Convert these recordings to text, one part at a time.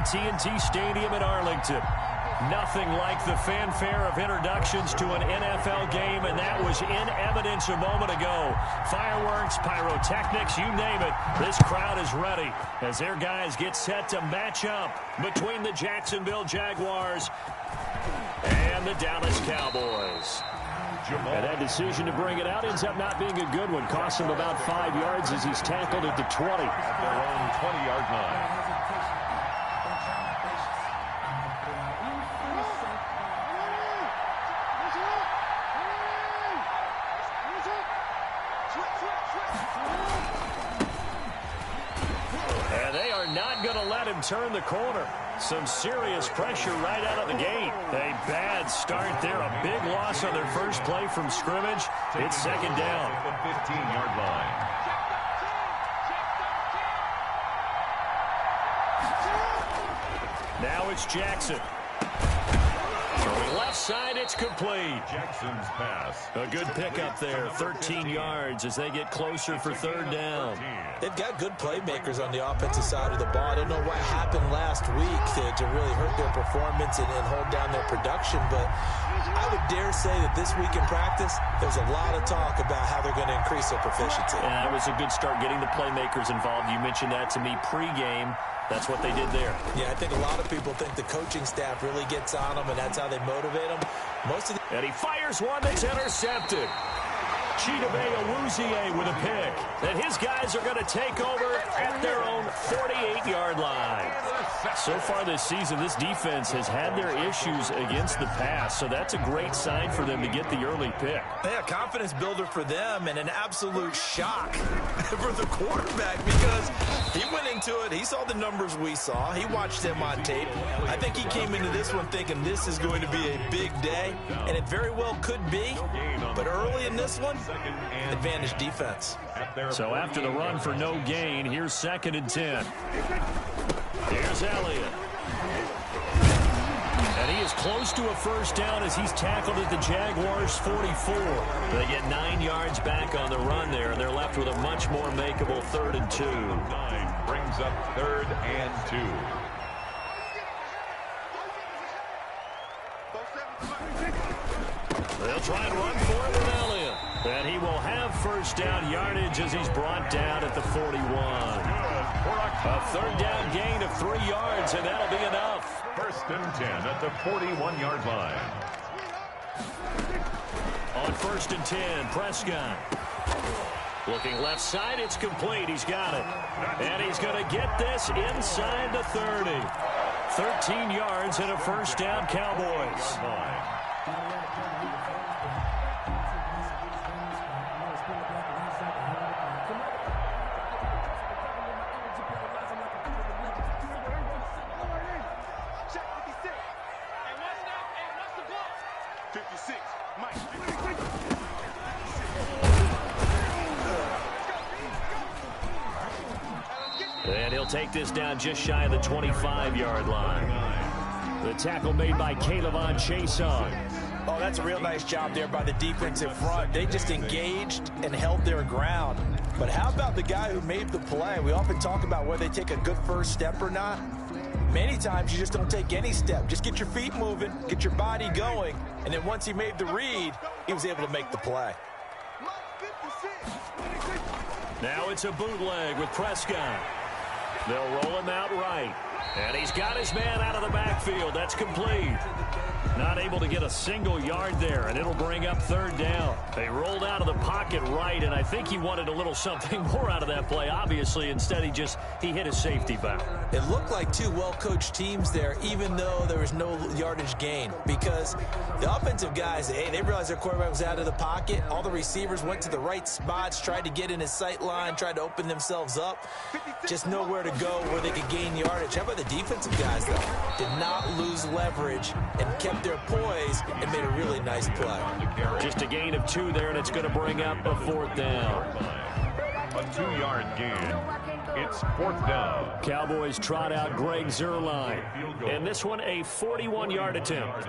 AT&T Stadium in Arlington. Nothing like the fanfare of introductions to an NFL game, and that was in evidence a moment ago. Fireworks, pyrotechnics, you name it. This crowd is ready as their guys get set to match up between the Jacksonville Jaguars and the Dallas Cowboys. And that decision to bring it out ends up not being a good one. Costs him about 5 yards as he's tackled at the 20. At their own 20-yard line. And they are not going to let him turn the corner. Some serious pressure right out of the gate. A bad start there. A big loss on their first play from scrimmage. It's second down. The 15-yard line. Now it's Jackson. Throwing left side, it's complete. Jackson's pass. A good pickup there. 13 yards as they get closer for third down. They've got good playmakers on the offensive side of the ball. I don't know what happened last week to really hurt their performance and hold down their production, but I would dare say that this week in practice, there's a lot of talk about how they're going to increase their proficiency. And that was a good start getting the playmakers involved. You mentioned that to me pregame. That's what they did there. Yeah, I think a lot of people think the coaching staff really gets on them, and that's how they motivate them. And he fires one that's intercepted. Chidobe Awuzie with a pick. And his guys are going to take over at their own 48-yard line. So far this season, this defense has had their issues against the pass, so that's a great sign for them to get the early pick. Yeah, confidence builder for them and an absolute shock for the quarterback because he went into it. He saw the numbers we saw. He watched them on tape. I think he came into this one thinking this is going to be a big day, and it very well could be. But early in this one, advantage defense. So after the run for no gain, here's 2nd and 10. Here's Elliott. And he is close to a first down as he's tackled at the Jaguars' 44. They get 9 yards back on the run there, and they're left with a much more makeable 3rd and 2. 9 brings up 3rd and 2. They'll try and run for it with Elliott. And he will have first down yardage as he's brought down at the 41. A 3rd down gain of 3 yards, and that'll be enough. 1st and 10 at the 41-yard line. On 1st and 10, Prescott. Looking left side, it's complete. He's got it. And he's going to get this inside the 30. 13 yards and a first down, Cowboys. And he'll take this down just shy of the 25-yard line. The tackle made by K'Lavon Chaisson. Oh, that's a real nice job there by the defensive front. They just engaged and held their ground. But how about the guy who made the play? We often talk about whether they take a good first step or not. Many times you just don't take any step. Just get your feet moving, get your body going, and then once he made the read, he was able to make the play. Now it's a bootleg with Prescott. They'll roll him out right. And he's got his man out of the backfield. That's complete. Not able to get a single yard there, and it'll bring up 3rd down. They rolled out of the pocket right, and I think he wanted a little something more out of that play, obviously. Instead, he hit his safety valve. It looked like two well-coached teams there, even though there was no yardage gain, because the offensive guys, hey, they realized their quarterback was out of the pocket. All the receivers went to the right spots, tried to get in his sight line, tried to open themselves up. Just nowhere to go where they could gain yardage. How about the defensive guys, though? Did not lose leverage and kept their poise and made a really nice play. Just a gain of 2 there, and it's going to bring up a 4th down. A 2-yard gain. It's 4th down. Cowboys trot out Greg Zuerlein. And this one a 41-yard attempt.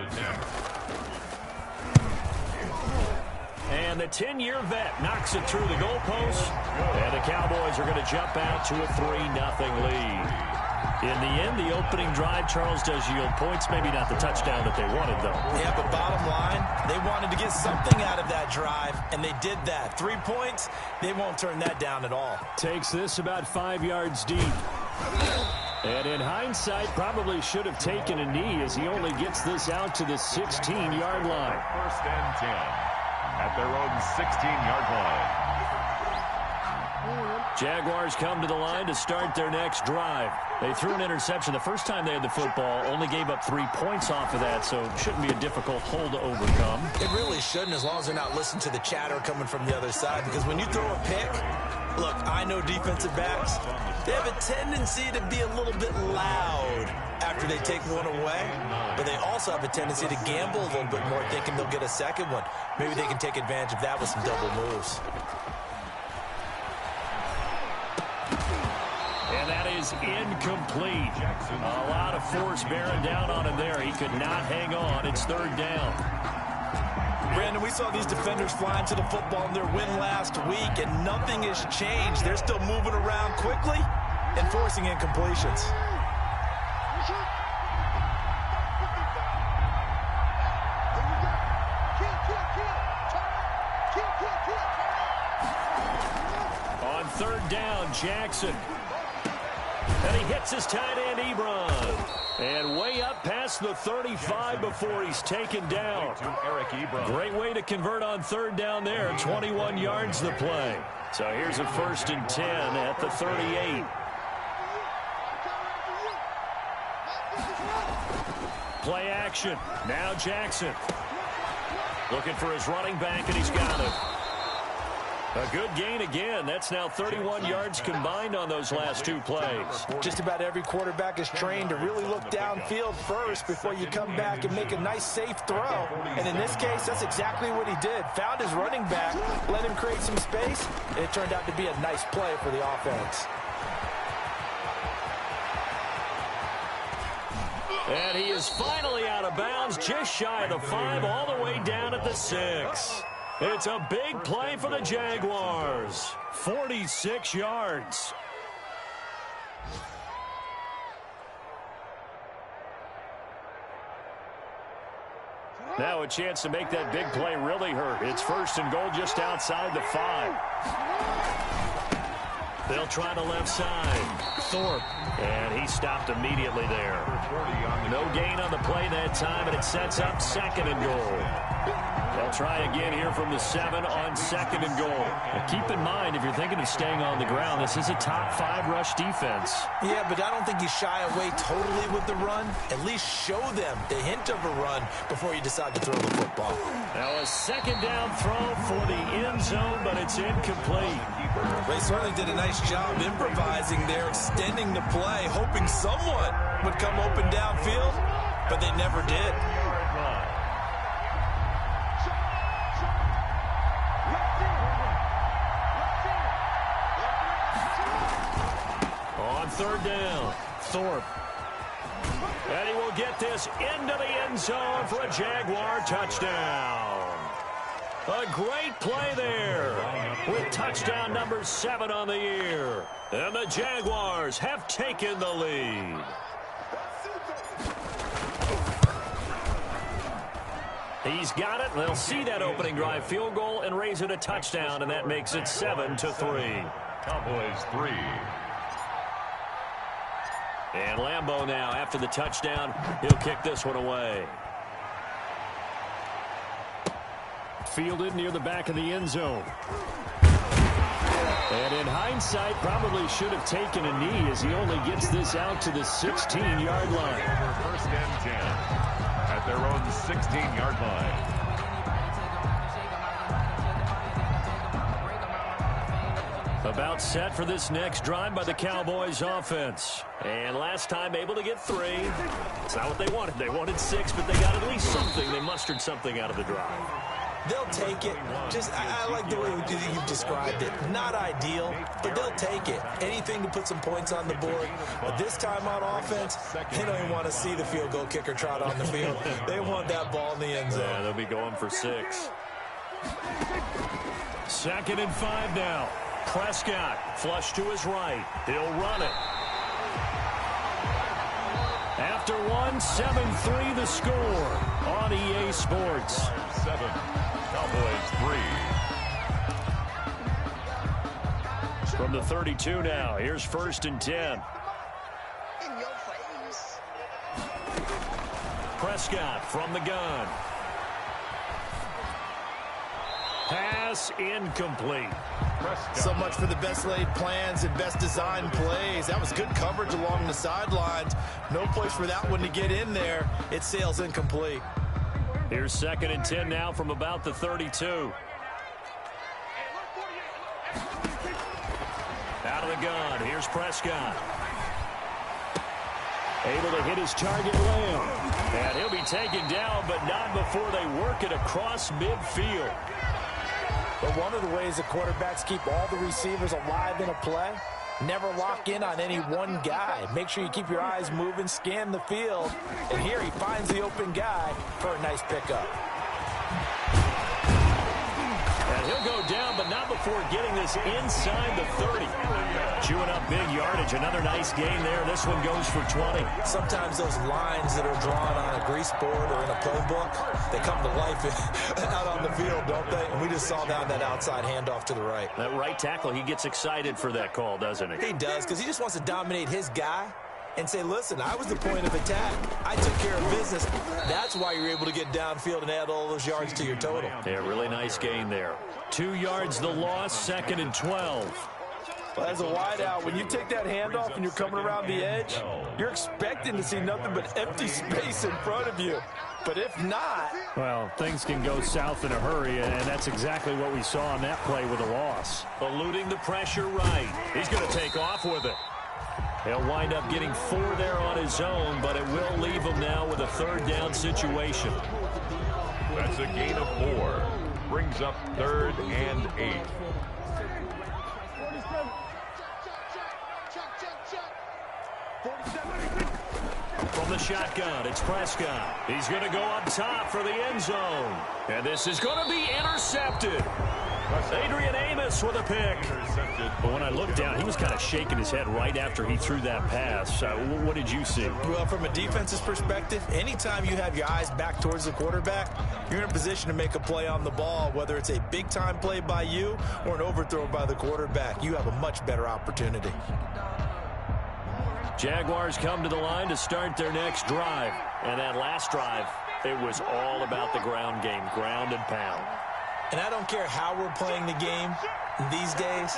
And the 10-year vet knocks it through the goalpost. And the Cowboys are going to jump out to a 3-0 lead. In the end, the opening drive, Charles, does yield points. Maybe not the touchdown that they wanted, though. Yeah, but bottom line, they wanted to get something out of that drive, and they did that. 3 points, they won't turn that down at all. Takes this about 5 yards deep. And in hindsight, probably should have taken a knee as he only gets this out to the 16-yard line. First and 10 at their own 16-yard line. Jaguars come to the line to start their next drive. They threw an interception the first time they had the football, only gave up 3 points off of that, so it shouldn't be a difficult hole to overcome. It really shouldn't, as long as they're not listening to the chatter coming from the other side, because when you throw a pick, look, I know defensive backs, they have a tendency to be a little bit loud after they take one away, but they also have a tendency to gamble a little bit more, thinking they'll get a second one. Maybe they can take advantage of that with some double moves. And that is incomplete. A lot of force bearing down on him there. He could not hang on. It's third down. Brandon, we saw these defenders flying to the football in their win last week, and nothing has changed. They're still moving around quickly and forcing incompletions. On third down, Jackson. And he hits his tight end, Ebron. And way up past the 35 before he's taken down. Great way to convert on third down there. 21 yards the play. So here's a 1st and 10 at the 38. Play action. Now Jackson. Looking for his running back, and he's got it. A good gain again. That's now 31 yards combined on those last 2 plays. Just about every quarterback is trained to really look downfield first before you come back and make a nice, safe throw. And in this case, that's exactly what he did. Found his running back, let him create some space, and it turned out to be a nice play for the offense. And he is finally out of bounds, just shy of the 5, all the way down at the 6. It's a big play for the Jaguars. 46 yards. Now a chance to make that big play really hurt. It's 1st and goal just outside the 5. They'll try the left side. Thorpe. And he stopped immediately there. No gain on the play that time, and it sets up 2nd and goal. They'll try again here from the 7 on 2nd and goal. Now keep in mind, if you're thinking of staying on the ground, this is a top 5 rush defense. Yeah, but I don't think you shy away totally with the run. At least show them the hint of a run before you decide to throw the football. Now a 2nd down throw for the end zone, but it's incomplete. They certainly did a nice job improvising there, extending the play, hoping someone would come open downfield, but they never did. On third down, Thorpe. And he will get this into the end zone for a Jaguar touchdown. A great play there with touchdown number 7 on the year. And the Jaguars have taken the lead. He's got it. They'll see that opening drive field goal and raise it a touchdown, and that makes it 7-3. Cowboys 3. And Lambeau now, after the touchdown, he'll kick this one away. Fielded near the back of the end zone. And in hindsight, probably should have taken a knee as he only gets this out to the 16-yard line. 1st and 10 at their own 16-yard line. About set for this next drive by the Cowboys offense. And last time able to get 3. It's not what they wanted. They wanted 6, but they got at least something. They mustered something out of the drive. They'll take it. Just, I like the way you've described it. Not ideal, but they'll take it. Anything to put some points on the board. But this time on offense, they don't even want to see the field goal kicker trot on the field. They want that ball in the end zone. Yeah, they'll be going for 6. 2nd and 5 now. Prescott, flush to his right. He'll run it. After one, 7-3 the score on EA Sports. 7, Cowboys 3. From the 32 now, here's 1st and 10. Prescott from the gun. Pass incomplete. So much for the best laid plans and best designed plays. That was good coverage along the sidelines. No place for that one to get in there. It sails incomplete. Here's 2nd and 10 now from about the 32. Out of the gun. Here's Prescott. Able to hit his target Lamb. And he'll be taken down, but not before they work it across midfield. But one of the ways the quarterbacks keep all the receivers alive in a play, never lock in on any one guy. Make sure you keep your eyes moving, scan the field. And here he finds the open guy for a nice pickup. And he'll go down, but not before getting this inside the 30. Chewing up big yardage. Another nice gain there. This one goes for 20. Sometimes those lines that are drawn on a grease board or in a playbook, they come to life out on the field, don't they? And we just saw that outside handoff to the right. That right tackle, he gets excited for that call, doesn't he? He does, because he just wants to dominate his guy and say, listen, I was the point of attack. I took care of business. That's why you're able to get downfield and add all those yards to your total. Yeah, really nice gain there. 2 yards the loss, 2nd and 12. Well, as a wideout, when you take that handoff and you're coming around the edge, you're expecting to see nothing but empty space in front of you. But if not... Well, things can go south in a hurry, and that's exactly what we saw on that play with a loss. Eluding the pressure right. He's going to take off with it. He'll wind up getting 4 there on his own, but it will leave him now with a 3rd down situation. That's a gain of 4. Brings up 3rd and 8. From the shotgun, it's Prescott. He's going to go up top for the end zone. And this is going to be intercepted. Adrian Amos with a pick. But when I looked down, he was kind of shaking his head right after he threw that pass. What did you see? Well, from a defense's perspective, anytime you have your eyes back towards the quarterback, you're in a position to make a play on the ball, whether it's a big-time play by you or an overthrow by the quarterback. You have a much better opportunity. Jaguars come to the line to start their next drive. And that last drive, it was all about the ground game, ground and pound. And I don't care how we're playing the game these days,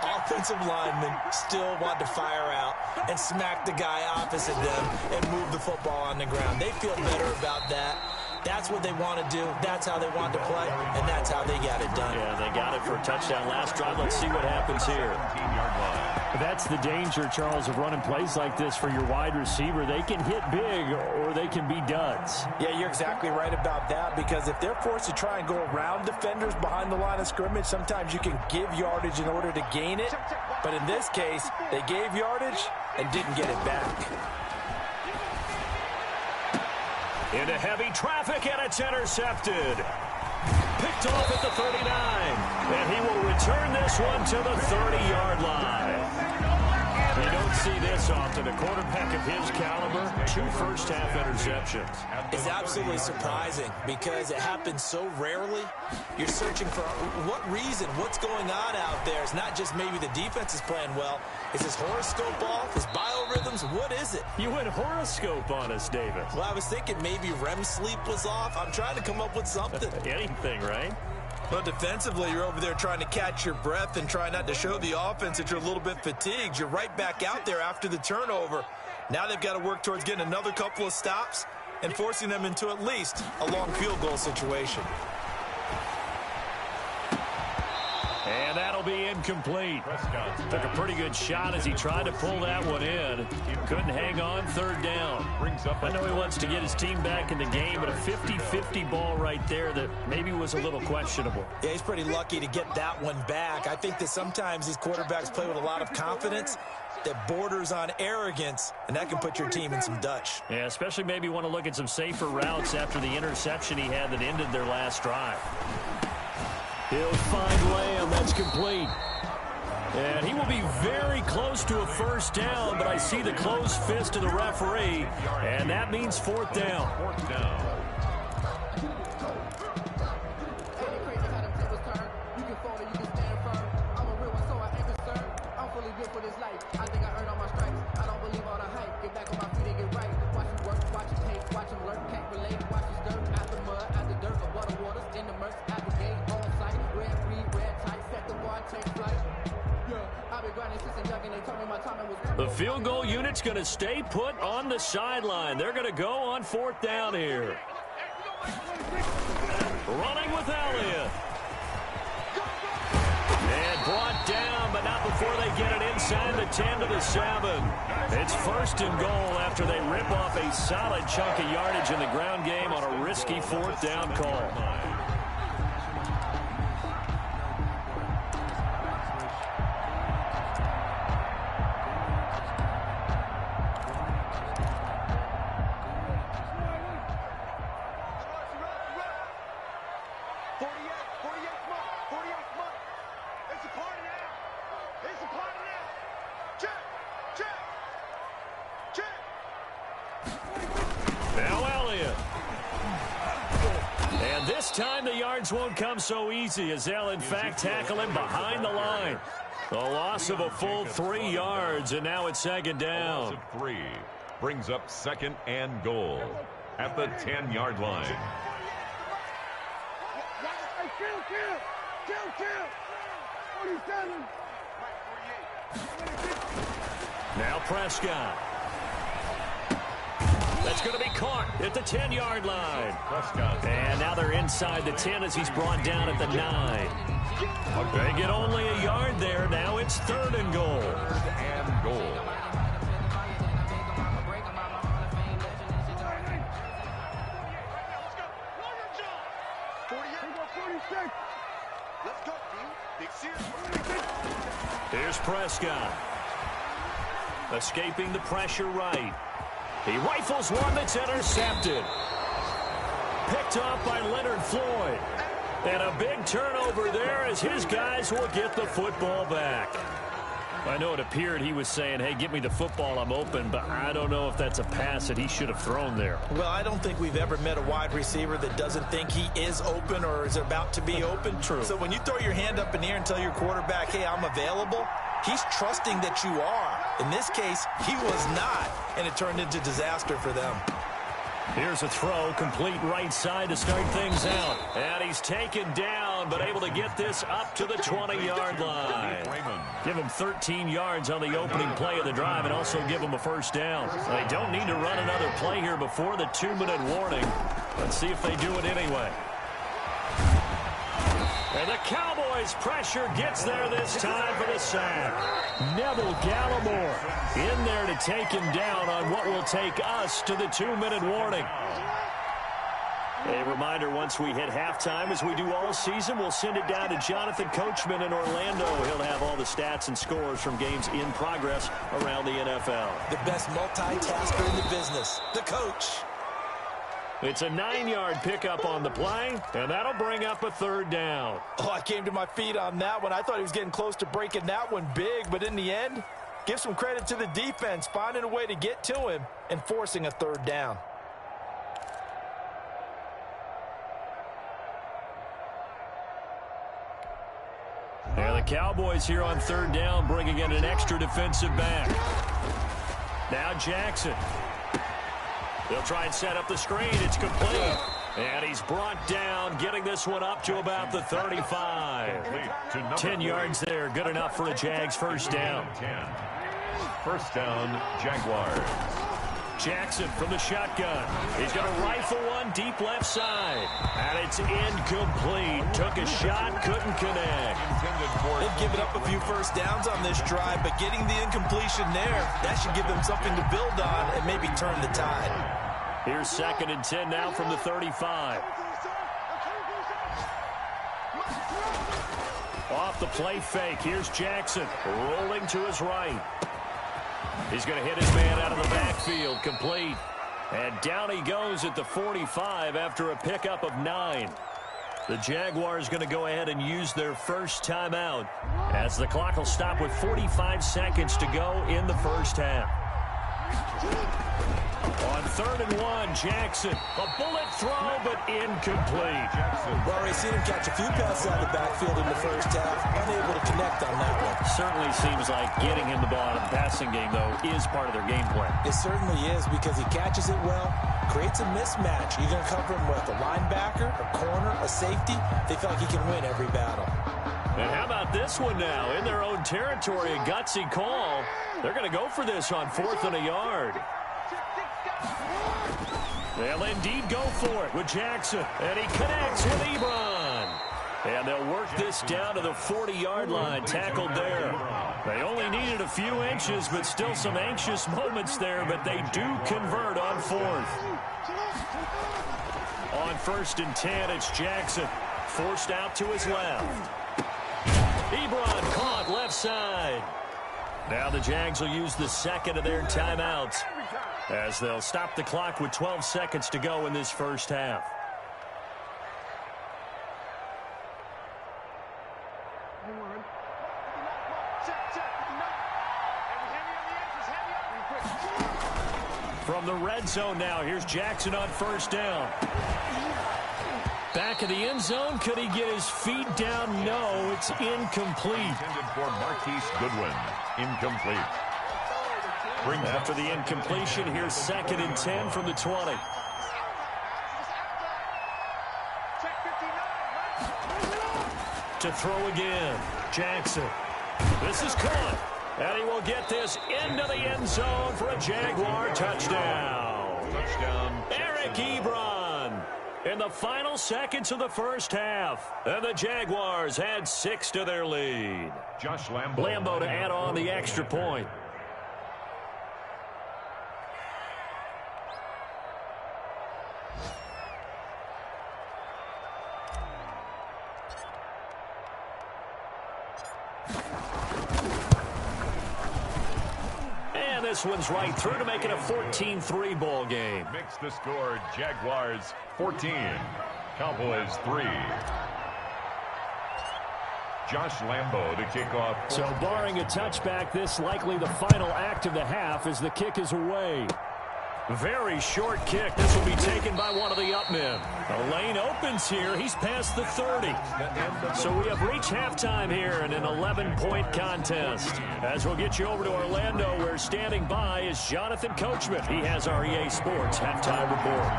offensive linemen still want to fire out and smack the guy opposite them and move the football on the ground. They feel better about that. That's what they want to do. That's how they want to play, and that's how they got it done. Yeah, they got it for a touchdown last drive. Let's see what happens here. 15-yard line. That's the danger, Charles, of running plays like this for your wide receiver. They can hit big or they can be duds. Yeah, you're exactly right about that, because if they're forced to try and go around defenders behind the line of scrimmage, sometimes you can give yardage in order to gain it. But in this case, they gave yardage and didn't get it back. Into heavy traffic, and it's intercepted. Picked off at the 39. And he will return this one to the 30-yard line. You don't see this often. A quarterback of his caliber, 2 first-half interceptions. It's absolutely surprising because it happens so rarely. You're searching for what reason, what's going on out there. It's not just maybe the defense is playing well. Is his horoscope off? His biorhythms? What is it? You went horoscope on us, David. Well, I was thinking maybe REM sleep was off. I'm trying to come up with something. Anything, right? Well, defensively, you're over there trying to catch your breath and try not to show the offense that you're a little bit fatigued. You're right back out there after the turnover. Now they've got to work towards getting another couple of stops and forcing them into at least a long field goal situation. And that'll be incomplete. Took a pretty good shot as he tried to pull that one in. Couldn't hang on, 3rd down. I know he wants to get his team back in the game, but a 50-50 ball right there that maybe was a little questionable. Yeah, he's pretty lucky to get that one back. I think that sometimes these quarterbacks play with a lot of confidence that borders on arrogance, and that can put your team in some Dutch. Yeah, especially maybe want to look at some safer routes after the interception he had that ended their last drive. He'll find Lamb. That's complete. And he will be very close to a first down, but I see the closed fist of the referee, and that means fourth down. Fourth down. The field goal unit's going to stay put on the sideline. They're going to go on fourth down here. Running with Elliott. And brought down, but not before they get it inside the 10 to the 7. It's first and goal after they rip off a solid chunk of yardage in the ground game on a risky fourth down call. Won't come so easy as they'll in fact tackle him behind the line. A loss of a full 3 yards, and now it's second down. A loss of 3 brings up second and goal at the 10-yard line. Now Prescott. That's going to be caught at the 10-yard line. And now they're inside the 10 as he's brought down at the 9. They get only a yard there. Now it's third and goal. Third and goal. Here's Prescott. Escaping the pressure right. He rifles one that's intercepted. Picked off by Leonard Floyd. And a big turnover there as his guys will get the football back. I know it appeared he was saying, hey, give me the football, I'm open, but I don't know if that's a pass that he should have thrown there. Well, I don't think we've ever met a wide receiver that doesn't think he is open or is about to be open. True. So when you throw your hand up in the air and tell your quarterback, hey, I'm available, he's trusting that you are. In this case, he was not, and it turned into disaster for them. Here's a throw, complete right side to start things out. And he's taken down, but able to get this up to the 20-yard line. Give him 13 yards on the opening play of the drive and also give him a first down. They don't need to run another play here before the 2-minute warning. Let's see if they do it anyway. And the Cowboys' pressure gets there this time for the sack. Neville Gallimore in there to take him down on what will take us to the 2-minute warning. A reminder, once we hit halftime, as we do all season, we'll send it down to Jonathan Coachman in Orlando. He'll have all the stats and scores from games in progress around the NFL. The best multitasker in the business, the coach. It's a 9-yard pickup on the play, and that'll bring up a third down. Oh, I came to my feet on that one. I thought he was getting close to breaking that one big, but in the end, give some credit to the defense, finding a way to get to him and forcing a third down. And the Cowboys here on third down, bringing in an extra defensive back. Now Jackson. They'll try and set up the screen. It's complete. And he's brought down, getting this one up to about the 35. 10 yards there. Good enough for a Jags first down. First down, Jaguars. Jackson from the shotgun. He's going to rifle one deep left side. And it's incomplete. Took a shot, couldn't connect. They've given up a few first downs on this drive, but getting the incompletion there, that should give them something to build on and maybe turn the tide. Here's 2nd and 10 now from the 35. Off the play fake. Here's Jackson rolling to his right. He's going to hit his man out of the backfield. Complete. And down he goes at the 45 after a pickup of 9. The Jaguars going to go ahead and use their first timeout as the clock will stop with 45 seconds to go in the first half. On 3rd and 1, Jackson. A bullet throw, but incomplete. We've already seen him catch a few passes out of the backfield in the first half. Unable to connect on that one. Certainly seems like getting him the ball in the passing game, though, is part of their game plan. It certainly is because he catches it well, creates a mismatch. You're going to cover him with a linebacker, a corner, a safety. They feel like he can win every battle. And how about this one now? In their own territory, a gutsy call. They're going to go for this on 4th and a yard. They'll indeed go for it with Jackson. And he connects with Ebron. And they'll work this down to the 40-yard line, tackled there. They only needed a few inches, but still some anxious moments there, but they do convert on 4th. On 1st and 10, it's Jackson. Forced out to his left. Ebron caught left side. Now the Jags will use the second of their timeouts as they'll stop the clock with 12 seconds to go in this first half. From the red zone now, here's Jackson on 1st down. Back of the end zone. Could he get his feet down? No, it's incomplete. Intended for Marquise Goodwin. Incomplete. After the incompletion, here's 2nd and 10 from the 20. To throw again. Jackson. This is caught. And he will get this into the end zone for a Jaguar touchdown. Touchdown. Eric Ebron in the final seconds of the first half. And the Jaguars had 6 to their lead. Josh Lambo. Lambo to add on the extra point. This one's right through to make it a 14-3 ball game. Makes the score Jaguars 14, Cowboys 3. Josh Lambo to kick off. So barring a touchback, this likely the final act of the half as the kick is away. Very short kick. This will be taken by one of the up men. The lane opens here. He's past the 30. So we have reached halftime here in an 11-point contest. As we'll get you over to Orlando, where standing by is Jonathan Coachman. He has our EA Sports halftime report.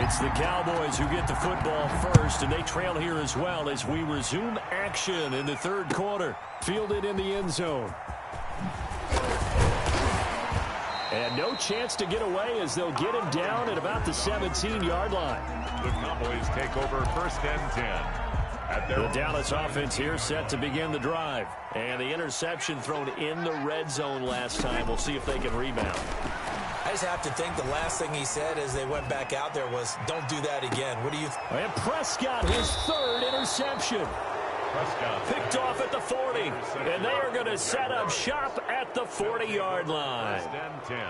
It's the Cowboys who get the football first, and they trail here as well as we resume action in the 3rd quarter. Fielded in the end zone. And no chance to get away as they'll get him down at about the 17-yard line. The Cowboys take over 1st and 10. At their the Dallas offense here set to begin the drive. And the interception thrown in the red zone last time. We'll see if they can rebound. I just have to think the last thing he said as they went back out there was, don't do that again. What do you think? And Prescott, his 3rd interception. Picked off at the 40, and they are going to set up shop at the 40-yard line.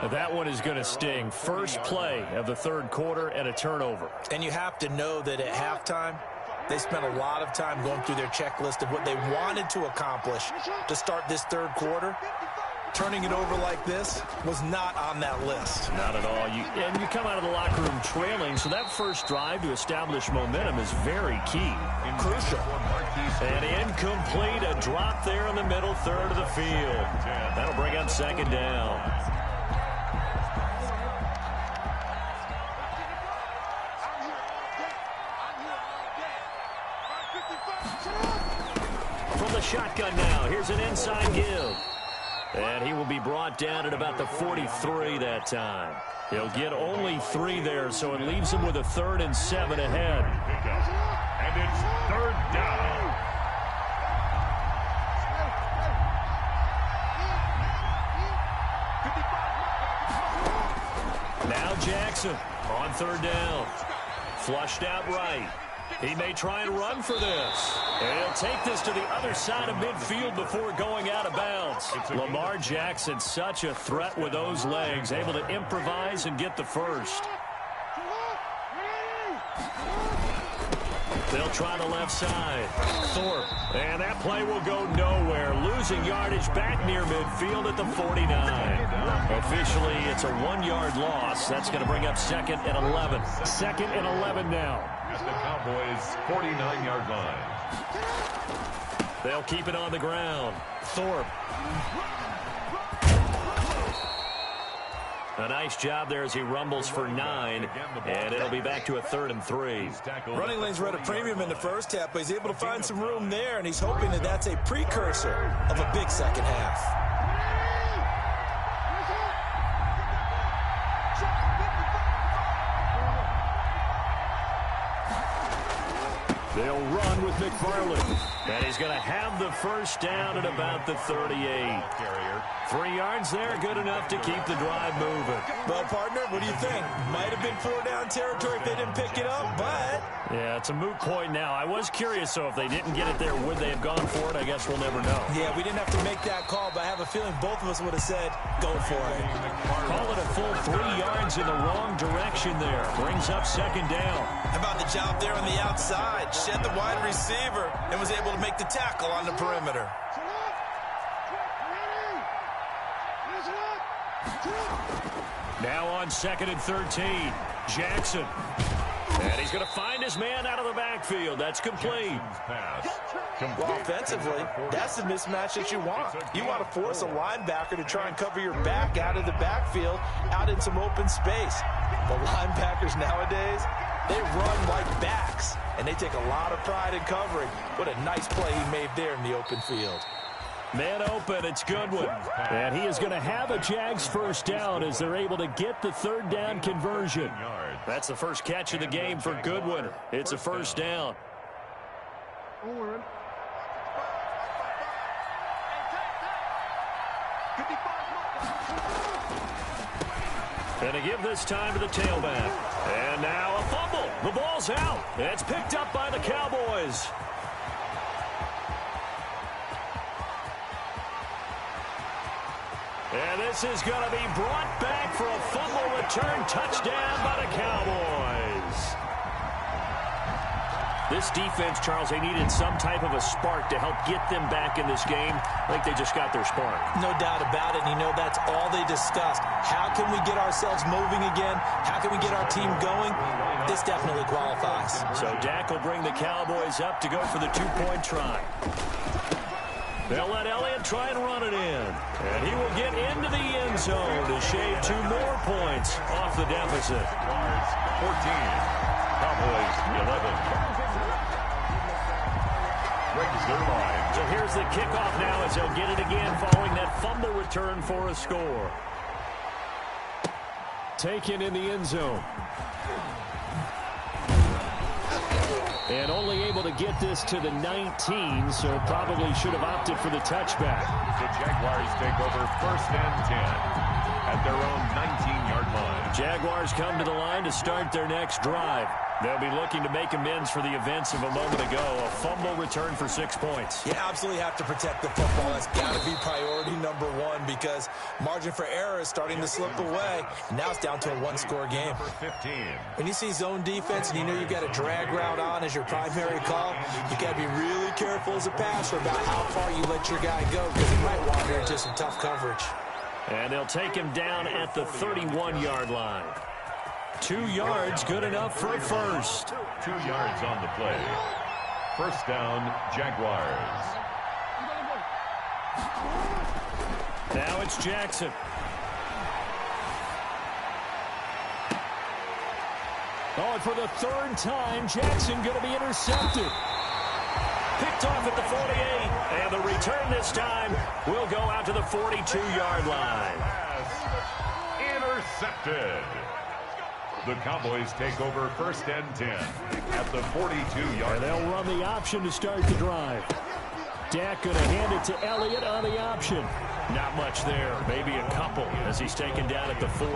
That one is going to sting. First play of the 3rd quarter and a turnover. And you have to know that at halftime, they spent a lot of time going through their checklist of what they wanted to accomplish to start this 3rd quarter. Turning it over like this was not on that list. Not at all. And you come out of the locker room trailing, so that first drive to establish momentum is very key. Crucial. And incomplete, a drop there in the middle 3rd of the field. That'll bring up 2nd down. From the shotgun now, here's an inside give. And he will be brought down at about the 43 that time. He'll get only 3 there, so it leaves him with a 3rd and 7 ahead. And it's 3rd down. Now Jackson on 3rd down. Flushed out right. He may try and run for this. And he'll take this to the other side of midfield before going out of bounds. Lamar Jackson, such a threat with those legs, able to improvise and get the first. They'll try the left side. Thorpe. And that play will go nowhere. Losing yardage back near midfield at the 49. Officially, it's a 1-yard loss. That's going to bring up 2nd and 11. 2nd and 11 now. At the Cowboys' 49-yard line. They'll keep it on the ground. Thorpe. A nice job there as he rumbles for 9, and it'll be back to a 3rd and 3. Running lanes were at a premium in the first half, but he's able to find some room there, and he's hoping that that's a precursor of a big second half. They'll run with McFarland. And he's going to have the first down at about the 38. 3 yards there, good enough to keep the drive moving. Well, partner, what do you think? Might have been 4-down territory if they didn't pick it up, but... Yeah, it's a moot point now. I was curious, so if they didn't get it there, would they have gone for it? I guess we'll never know. Yeah, we didn't have to make that call, but I have a feeling both of us would have said, go for it. Call it a full 3 yards in the wrong direction there. Brings up 2nd down. How about the job there on the outside? Shed the wide receiver and was able to make the tackle on the perimeter. Now on 2nd and 13. Jackson. And he's going to find his man out of the backfield. That's complete. Well, offensively, that's the mismatch that you want. You want to force a linebacker to try and cover your back out of the backfield, out in some open space. The linebackers nowadays, they run like backs, and they take a lot of pride in covering. What a nice play he made there in the open field. Man open, it's Goodwin. And he is going to have a Jags first down as they're able to get the 3rd down conversion. That's the first catch of the game for Goodwin. It's a first down. And to give this time to the tailback. And now a fumble. The ball's out. It's picked up by the Cowboys. And this is going to be brought back for a fumble return touchdown by the Cowboys. This defense, Charles, they needed some type of a spark to help get them back in this game. I think they just got their spark. No doubt about it. And you know, that's all they discussed. How can we get ourselves moving again? How can we get our team going? This definitely qualifies. So Dak will bring the Cowboys up to go for the 2-point try. They'll let Elliott try and run it in. And he will get into the end zone to shave 2 more points off the deficit. 14. Cowboys 11. So here's the kickoff now as they'll get it again following that fumble return for a score. Taken in the end zone. And only able to get this to the 19, so probably should have opted for the touchback. The Jaguars take over 1st and 10 at their own 19-yard line. Jaguars come to the line to start their next drive. They'll be looking to make amends for the events of a moment ago. A fumble return for 6 points. You absolutely have to protect the football. That's got to be priority number 1 because margin for error is starting to slip away. Now it's down to a 1-score game. 15. When you see zone defense and you know you've got a drag route on as your primary call, you got to be really careful as a passer about how far you let your guy go because he might wander into some tough coverage. And they'll take him down at the 31-yard line. 2 yards, good enough for a first. 2 yards on the play. First down, Jaguars. Now it's Jackson. Oh, and for the 3rd time, Jackson going to be intercepted. Picked off at the 48. And the return this time will go out to the 42-yard line. Intercepted. The Cowboys take over 1st and 10 at the 42-yard line. They'll run the option to start the drive. Dak going to hand it to Elliott on the option. Not much there, maybe a couple as he's taken down at the 40.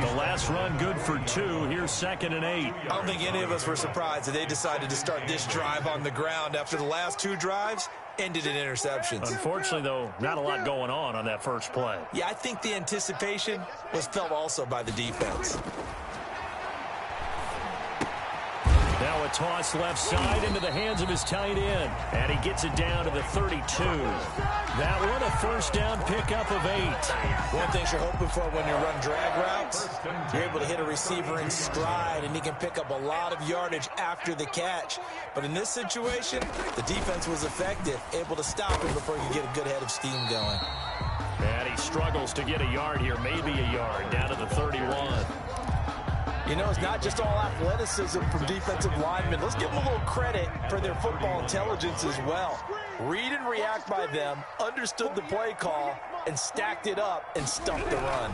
The last run good for 2. Here's 2nd and 8. I don't think any of us were surprised that they decided to start this drive on the ground after the last 2 drives ended in interceptions. Unfortunately, though, not a lot going on that first play. Yeah, I think the anticipation was felt also by the defense. Now a toss left side into the hands of his tight end. And he gets it down to the 32. That one a first down pickup of 8. One thing you're hoping for when you run drag routes, you're able to hit a receiver in stride, and he can pick up a lot of yardage after the catch. But in this situation, the defense was effective, able to stop him before he could get a good head of steam going. And he struggles to get a yard here, maybe a yard, down to the 31. You know, it's not just all athleticism from defensive linemen. Let's give them a little credit for their football intelligence as well. Read and react by them, understood the play call, and stacked it up and stumped the run.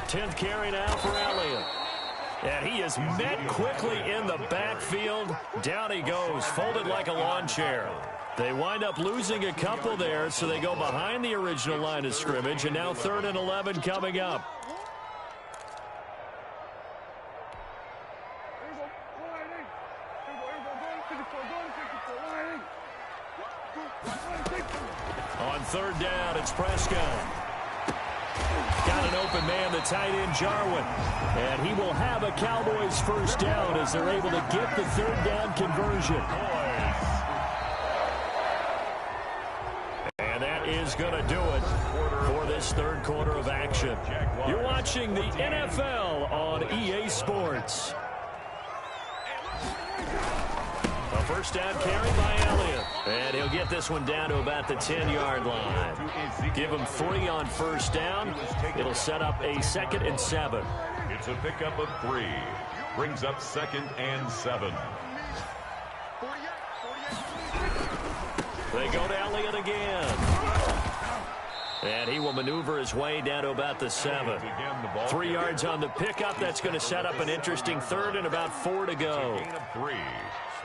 10th carry now for Elliott. And he is met quickly in the backfield. Down he goes, folded like a lawn chair. They wind up losing a couple there, so they go behind the original line of scrimmage, and now 3rd and 11 coming up. On 3rd down, it's Prescott. Got an open man, the tight end, Jarwin. And he will have a Cowboys first down as they're able to get the 3rd down conversion. And that is going to do it for this 3rd quarter of action. You're watching the NFL on EA Sports. A first down carry by Elliott. And he'll get this one down to about the 10-yard line. Give him 3 on first down. It'll set up a 2nd and 7. It's a pickup of 3. Brings up 2nd and 7. They go to Elliott again. And he will maneuver his way down to about the 7. 3 yards on the pickup. That's going to set up an interesting 3rd and about 4 to go. Gain of 3.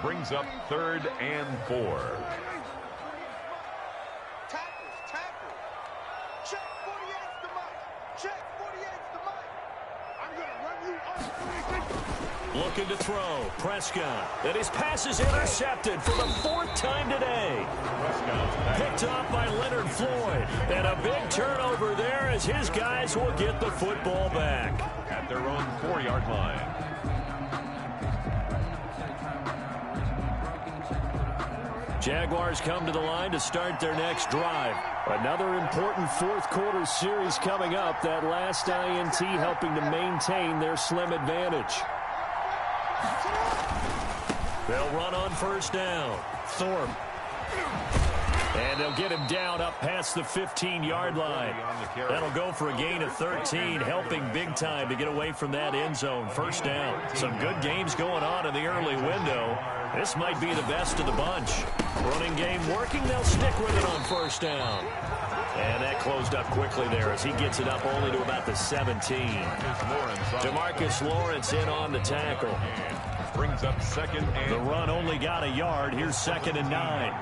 Brings up 3rd and 4. Looking to throw. Prescott. And his pass is intercepted for the 4th time today. Picked off by Leonard Floyd. And a big turnover there as his guys will get the football back. At their own 4-yard line. Jaguars come to the line to start their next drive. Another important 4th quarter series coming up. That last INT helping to maintain their slim advantage. They'll run on first down. Thorpe. And they'll get him down up past the 15-yard line. That'll go for a gain of 13, helping big time to get away from that end zone. First down. Some good games going on in the early window. This might be the best of the bunch. Running game working. They'll stick with it on first down. And that closed up quickly there as he gets it up only to about the 17. DeMarcus Lawrence in on the tackle. Brings up 2nd and... The run only got a yard. Here's 2nd and 9.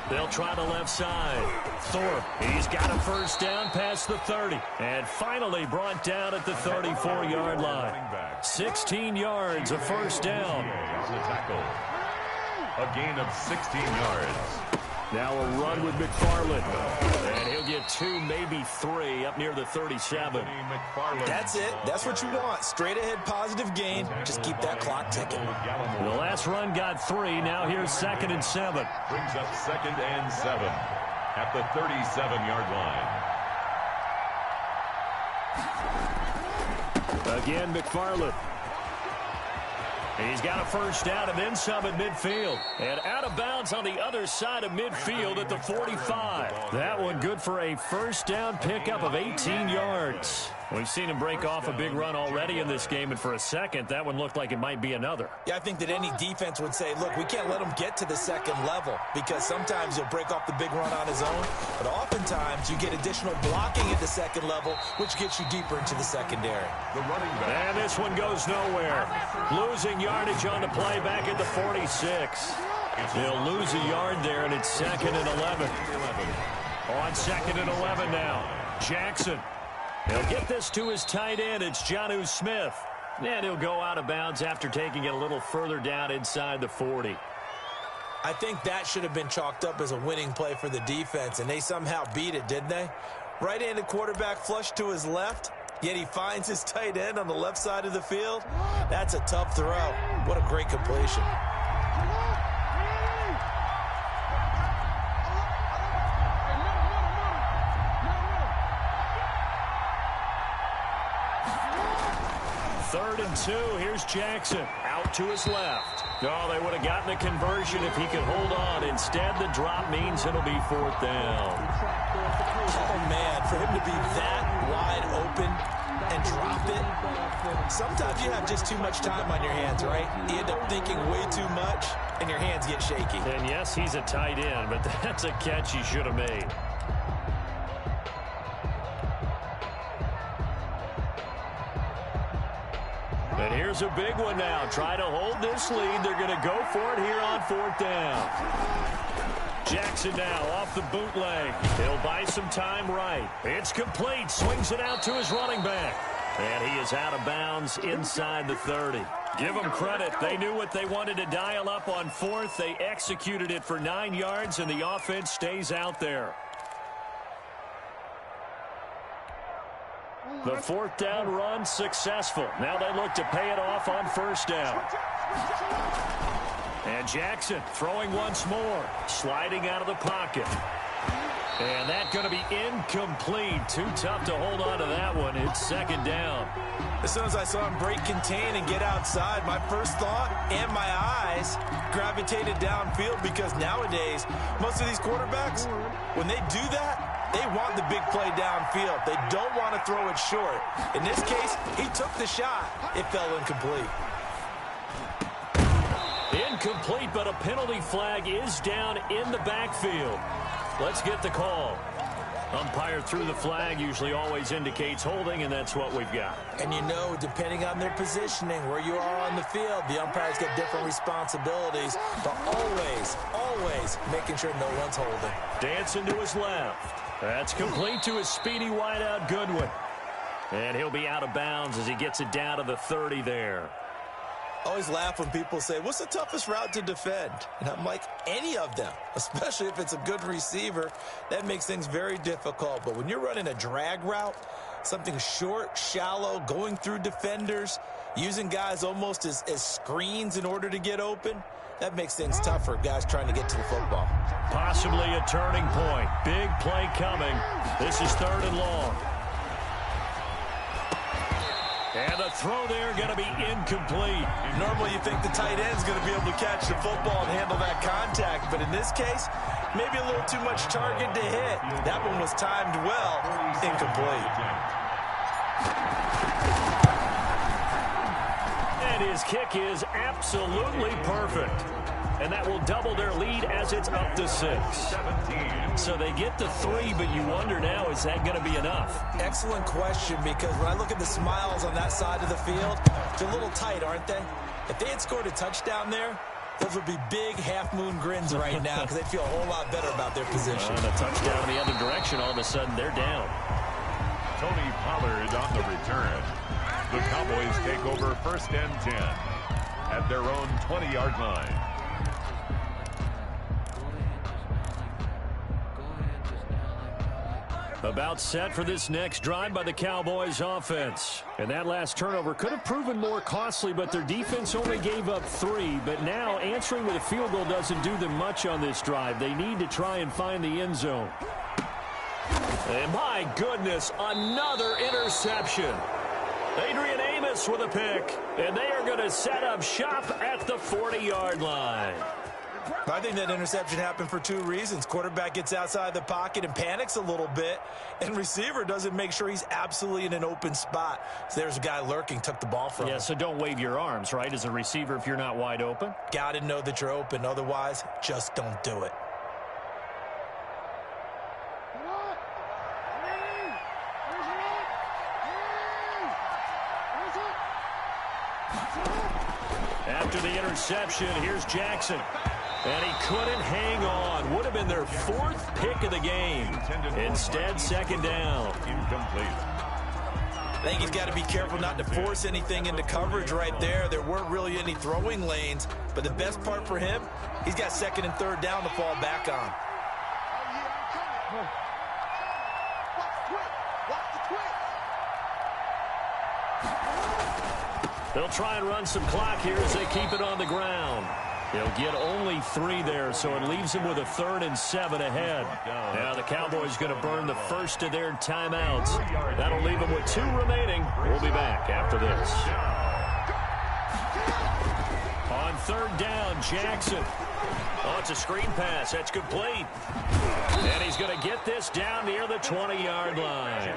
They'll try the left side. Thorpe, he's got a first down past the 30. And finally brought down at the 34-yard line. 16 yards, a first down. A gain of 16 yards. Now a run with McFarland. And he'll get 2, maybe 3 up near the 37. That's it. That's what you want. Straight ahead positive gain. Just keep that clock ticking. The last run got 3. Now here's 2nd and 7. Brings up 2nd and 7 at the 37-yard line. Again, McFarland. He's got a first down and then some at midfield. And out of bounds on the other side of midfield at the 45. That one good for a first down pickup of 18 yards. We've seen him break off a big run already in this game, and for a second, that one looked like it might be another. Yeah, I think that any defense would say, look, we can't let him get to the 2nd level because sometimes he'll break off the big run on his own, but oftentimes you get additional blocking at the 2nd level, which gets you deeper into the secondary. The running back. And this one goes nowhere. Losing yardage on the play back at the 46. They'll lose a yard there, and it's 2nd and 11. On 2nd and 11 now. Jackson. He'll get this to his tight end. It's Jonnu Smith. And he'll go out of bounds after taking it a little further down inside the 40. I think that should have been chalked up as a winning play for the defense, and they somehow beat it, didn't they? Right-handed quarterback flush to his left. yet he finds his tight end on the left side of the field. That's a tough throw. What a great completion. Third and 2. Here's Jackson out to his left. Oh, they would have gotten the conversion if he could hold on. Instead, the drop means it'll be 4th down. Oh, man, for him to be that wide open and drop it. Sometimes you have just too much time on your hands, right? You end up thinking way too much, and your hands get shaky. And yes, he's a tight end, but that's a catch he should have made. And here's a big one now. Try to hold this lead. They're going to go for it here on 4th down. Jackson now off the bootleg. He'll buy some time right. It's complete. Swings it out to his running back. And he is out of bounds inside the 30. Give them credit. They knew what they wanted to dial up on 4th. They executed it for 9 yards, and the offense stays out there. The 4th down run successful. Now they look to pay it off on 1st down. And Jackson throwing once more. Sliding out of the pocket. And that's going to be incomplete. Too tough to hold on to that one. It's 2nd down. As soon as I saw him break contain and get outside, my first thought and my eyes gravitated downfield, because nowadays, most of these quarterbacks, when they do that, they want the big play downfield. They don't want to throw it short. In this case, he took the shot. It fell incomplete. Incomplete, but a penalty flag is down in the backfield. Let's get the call. Umpire threw the flag, usually always indicates holding, and that's what we've got. And you know, depending on their positioning, where you are on the field, the umpires get different responsibilities, but always making sure no one's holding. Dancing to his left. That's complete to his speedy wideout, Goodwin. And he'll be out of bounds as he gets it down to the 30 there. Always laugh when people say, what's the toughest route to defend? And I'm like, any of them, especially if it's a good receiver. That makes things very difficult. But when you're running a drag route, something short, shallow, going through defenders, using guys almost as screens in order to get open, that makes things tough for guys trying to get to the football. Possibly a turning point. Big play coming. This is 3rd and long. And the throw there going to be incomplete. Normally you think the tight end's going to be able to catch the football and handle that contact, but in this case, maybe a little too much target to hit. That one was timed well, incomplete. And his kick is absolutely perfect. And that will double their lead as it's up to 6. So they get to 3, but you wonder now, is that going to be enough? Excellent question, because when I look at the smiles on that side of the field, they're a little tight, aren't they? If they had scored a touchdown there, those would be big half-moon grins right now, because they'd feel a whole lot better about their position. And a touchdown in the other direction, all of a sudden they're down. Tony Pollard on the return. The Cowboys take over 1st and 10 at their own 20-yard line. About set for this next drive by the Cowboys offense. And that last turnover could have proven more costly, but their defense only gave up 3. But now answering with a field goal doesn't do them much on this drive. They need to try and find the end zone. And my goodness, another interception. Adrian Amos with a pick. And they are going to set up shop at the 40-yard line. I think that interception happened for 2 reasons. Quarterback gets outside the pocket and panics a little bit, and receiver doesn't make sure he's absolutely in an open spot. So there's a guy lurking, took the ball from him. Yeah, so don't wave your arms, right, as a receiver if you're not wide open. Got to know that you're open. Otherwise, just don't do it. After the interception, here's Jackson. And he couldn't hang on. Would have been their 4th pick of the game. Instead, 2nd down. Incomplete. I think he's got to be careful not to force anything into coverage right there. There weren't really any throwing lanes. But the best part for him, he's got 2nd and 3rd down to fall back on. They'll try and run some clock here as they keep it on the ground. They'll get only 3 there, so it leaves them with a 3rd and 7 ahead. Now the Cowboys going to burn the first of their timeouts. That'll leave them with 2 remaining. We'll be back after this. On 3rd down, Jackson. Oh, it's a screen pass. That's complete. And he's going to get this down near the 20-yard line.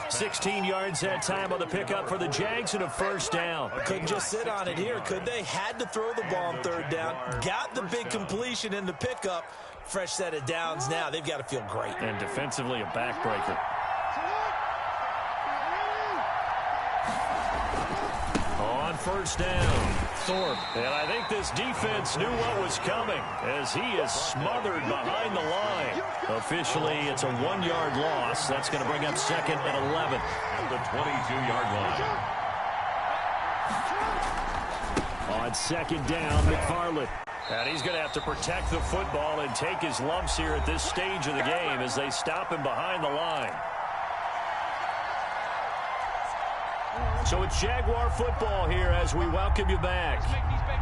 16 yards that time on the pickup for the Jags and a 1st down. Couldn't just sit on it here, could they? Had to throw the ball on 3rd down. Got the big completion in the pickup. Fresh set of downs now. They've got to feel great. And defensively, a backbreaker. On 1st down, Thorpe. And I think this defense knew what was coming as he is smothered behind the line. Officially, it's a 1-yard loss. That's going to bring up 2nd and 11. At the 22-yard line. On 2nd down, McFarland. And he's going to have to protect the football and take his lumps here at this stage of the game as they stop him behind the line. So it's Jaguar football here as we welcome you back.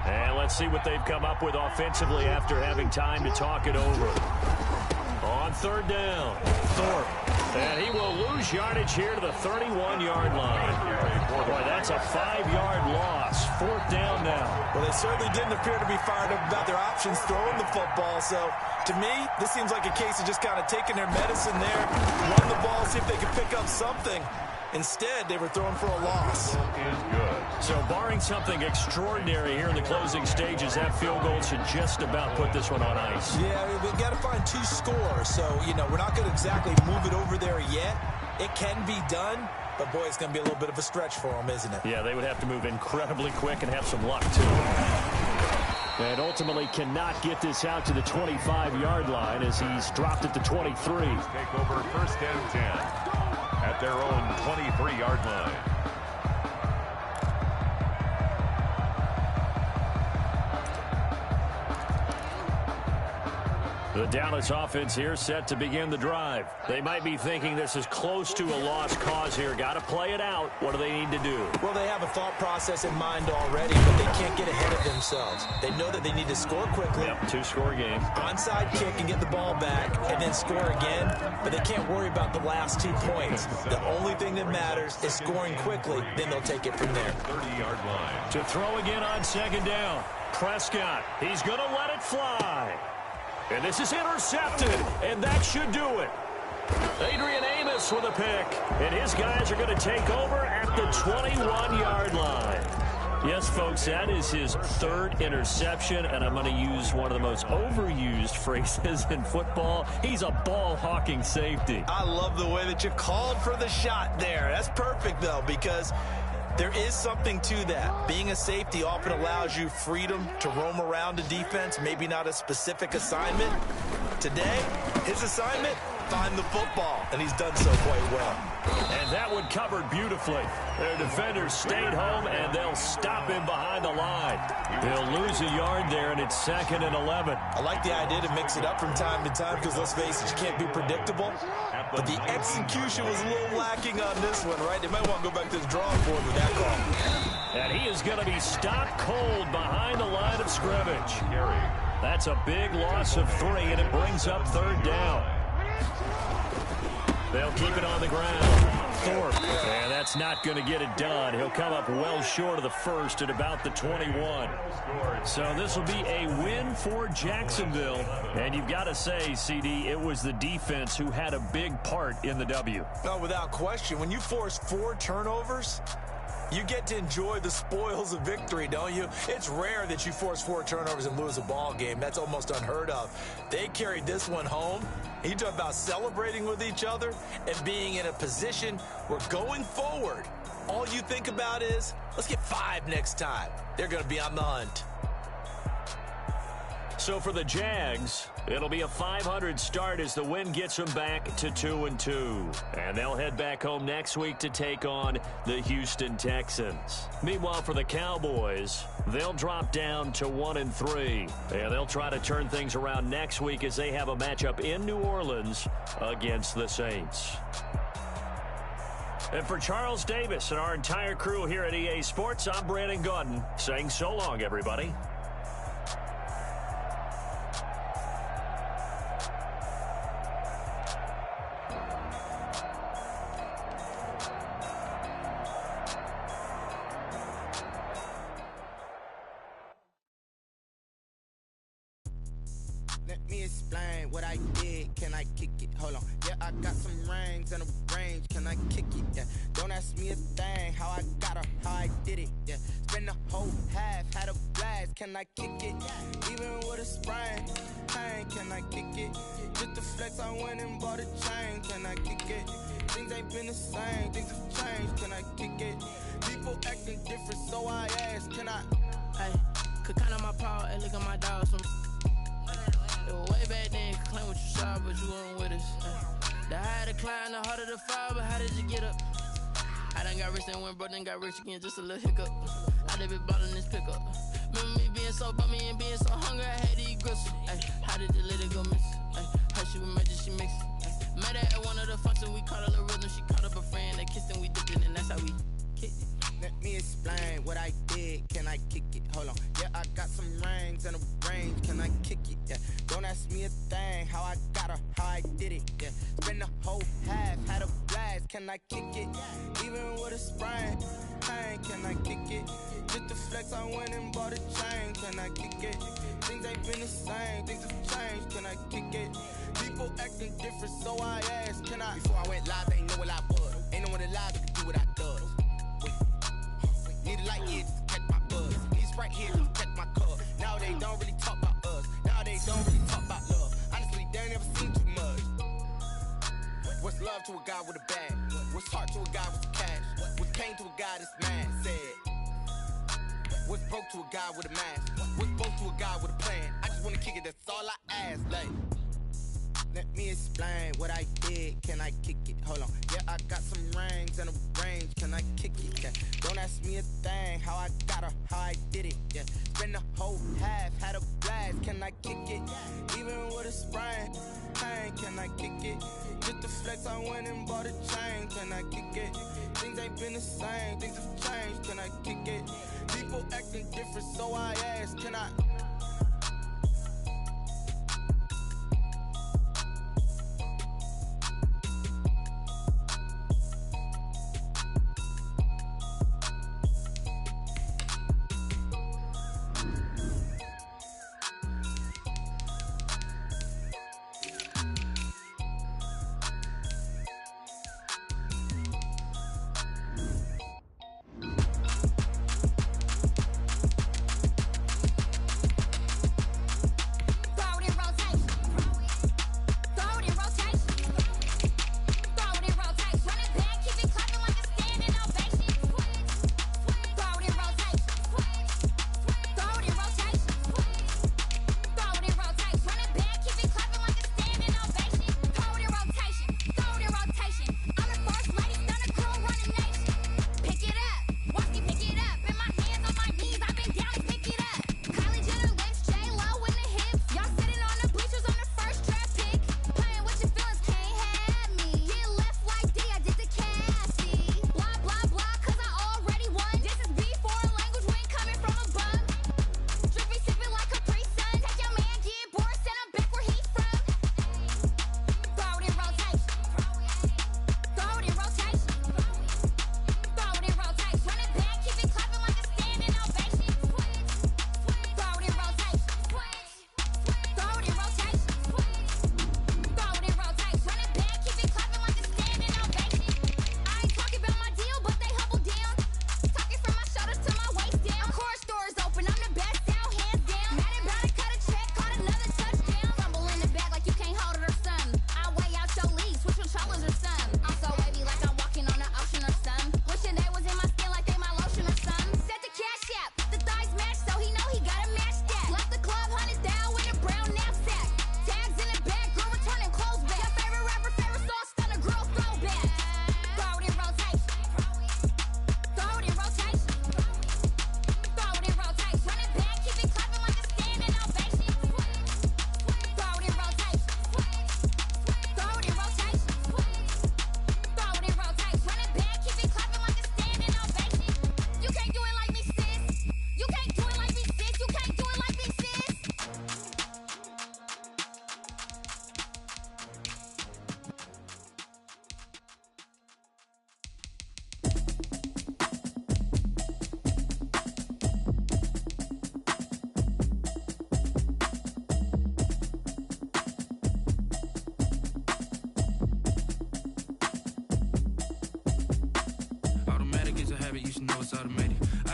And let's see what they've come up with offensively after having time to talk it over. On 3rd down, Thorpe. And he will lose yardage here to the 31-yard line. Boy, that's a 5-yard loss. 4th down now. Well, they certainly didn't appear to be fired up about their options throwing the football. So, to me, this seems like a case of just kind of taking their medicine there, run the ball, see if they can pick up something. Instead, they were throwing for a loss. So barring something extraordinary here in the closing stages, that field goal should just about put this one on ice. Yeah, we've got to find 2 scores. So, we're not going to exactly move it over there yet. It can be done, but, boy, it's going to be a little bit of a stretch for them, isn't it? Yeah, they would have to move incredibly quick and have some luck, too. And ultimately cannot get this out to the 25-yard line as he's dropped it to 23. Take over 1st and 10. At their own 23-yard line. The Dallas offense here set to begin the drive. They might be thinking this is close to a lost cause here. Got to play it out. What do they need to do? Well, they have a thought process in mind already, but they can't get ahead of themselves. They know that they need to score quickly. Yep, 2-score game. Onside kick and get the ball back and then score again, but they can't worry about the last 2 points. The only thing that matters is scoring quickly, then they'll take it from there. 30-yard line. To throw again on 2nd down. Prescott, he's going to let it fly. And this is intercepted, and that should do it. Adrian Amos with a pick, and his guys are going to take over at the 21-yard line. Yes, folks, that is his 3rd interception, and I'm going to use one of the most overused phrases in football. He's a ball-hawking safety. I love the way that you called for the shot there. That's perfect, though, because there is something to that. Being a safety often allows you freedom to roam around a defense, maybe not a specific assignment. Today, his assignment, find the football, and he's done so quite well. And that one covered beautifully. Their defenders stayed home, and they'll stop him behind the line. They'll lose a yard there, and it's 2nd and 11. I like the idea to mix it up from time to time because, let's face it, you can't be predictable. But the execution was a little lacking on this one, right? They might want to go back to the drawing board with that call. And he is going to be stopped cold behind the line of scrimmage. That's a big loss of 3, and it brings up 3rd down. They'll keep it on the ground. Thorpe, and that's not going to get it done. He'll come up well short of the 1st at about the 21. So this will be a win for Jacksonville. And you've got to say, CD, it was the defense who had a big part in the W. Oh, without question. When you force 4 turnovers, you get to enjoy the spoils of victory, don't you? It's rare that you force 4 turnovers and lose a ball game. That's almost unheard of. They carried this one home. You talk about celebrating with each other and being in a position where going forward, all you think about is, let's get 5 next time. They're going to be on the hunt. So for the Jags, it'll be a 500 start as the win gets them back to 2-2. And they'll head back home next week to take on the Houston Texans. Meanwhile, for the Cowboys, they'll drop down to 1-3. And they'll try to turn things around next week as they have a matchup in New Orleans against the Saints. And for Charles Davis and our entire crew here at EA Sports, I'm Brandon Gaudin saying so long, everybody. Let me explain what I did. Can I kick it? Hold on. Yeah, I got some rings and a range. Can I kick it? Yeah. Don't ask me a thing. How I got her, how I did it. Yeah. Spend the whole half, had a blast. Can I kick it? Even with a sprain. Pain, can I kick it? Just the flex, I went and bought a chain. Can I kick it? Things ain't been the same. Things have changed. Can I kick it? People acting different, so I ask. Can I? Hey, could count on my power and look at my dogs. Way back then, could claim what you saw, but you weren't with us. The higher the climb, the harder the fall, but how did you get up? I done got rich and went broke, then got rich again, just a little hiccup. I done been ballin' this pickup. Remember me being so bummy and being so hungry, I had to eat gristle. How did the lady go miss? How she was magic, she mixed. Met her at one of the functions, we caught a little rhythm. She caught up a friend, they kissed and we dipped it, and that's how we kicked it. Let me explain what I did. Can I kick it? Hold on. Yeah, I got some rings and a range. Can I kick it? Yeah. Don't ask me a thing. How I got her, how I did it. Yeah. Spend the whole half, had a blast. Can I kick it? Even with a sprain. Pain, can I kick it? Just the flex, I went and bought a chain. Can I kick it? Things ain't been the same. Things have changed. Can I kick it? People acting different, so I asked. Can I? Before I went live, they ain't know what I was. Ain't no one alive that could do what I does. Need a light here just to catch my buzz. Need a Sprite here just to catch my cup. Now they don't really talk about us. Now they don't really talk about love. Honestly, they ain't never seen too much. What's love to a guy with a bag? What's heart to a guy with cash? What's pain to a guy that's mad? Said. What's broke to a guy with a mask? What's broke to a guy with a plan? I just wanna kick it, that's all I ask. Like, let me explain what I did. Can I kick it? Hold on. Yeah, I got some rings and a range. Can I kick it? Yeah. Don't ask me a thing. How I got her, how I did it. Yeah. Spend the whole half, had a blast. Can I kick it? Even with a sprain. Pain, can I kick it? Just the flex, I went and bought a chain. Can I kick it? Things ain't been the same. Things have changed. Can I kick it? People acting different, so I ask. Can I?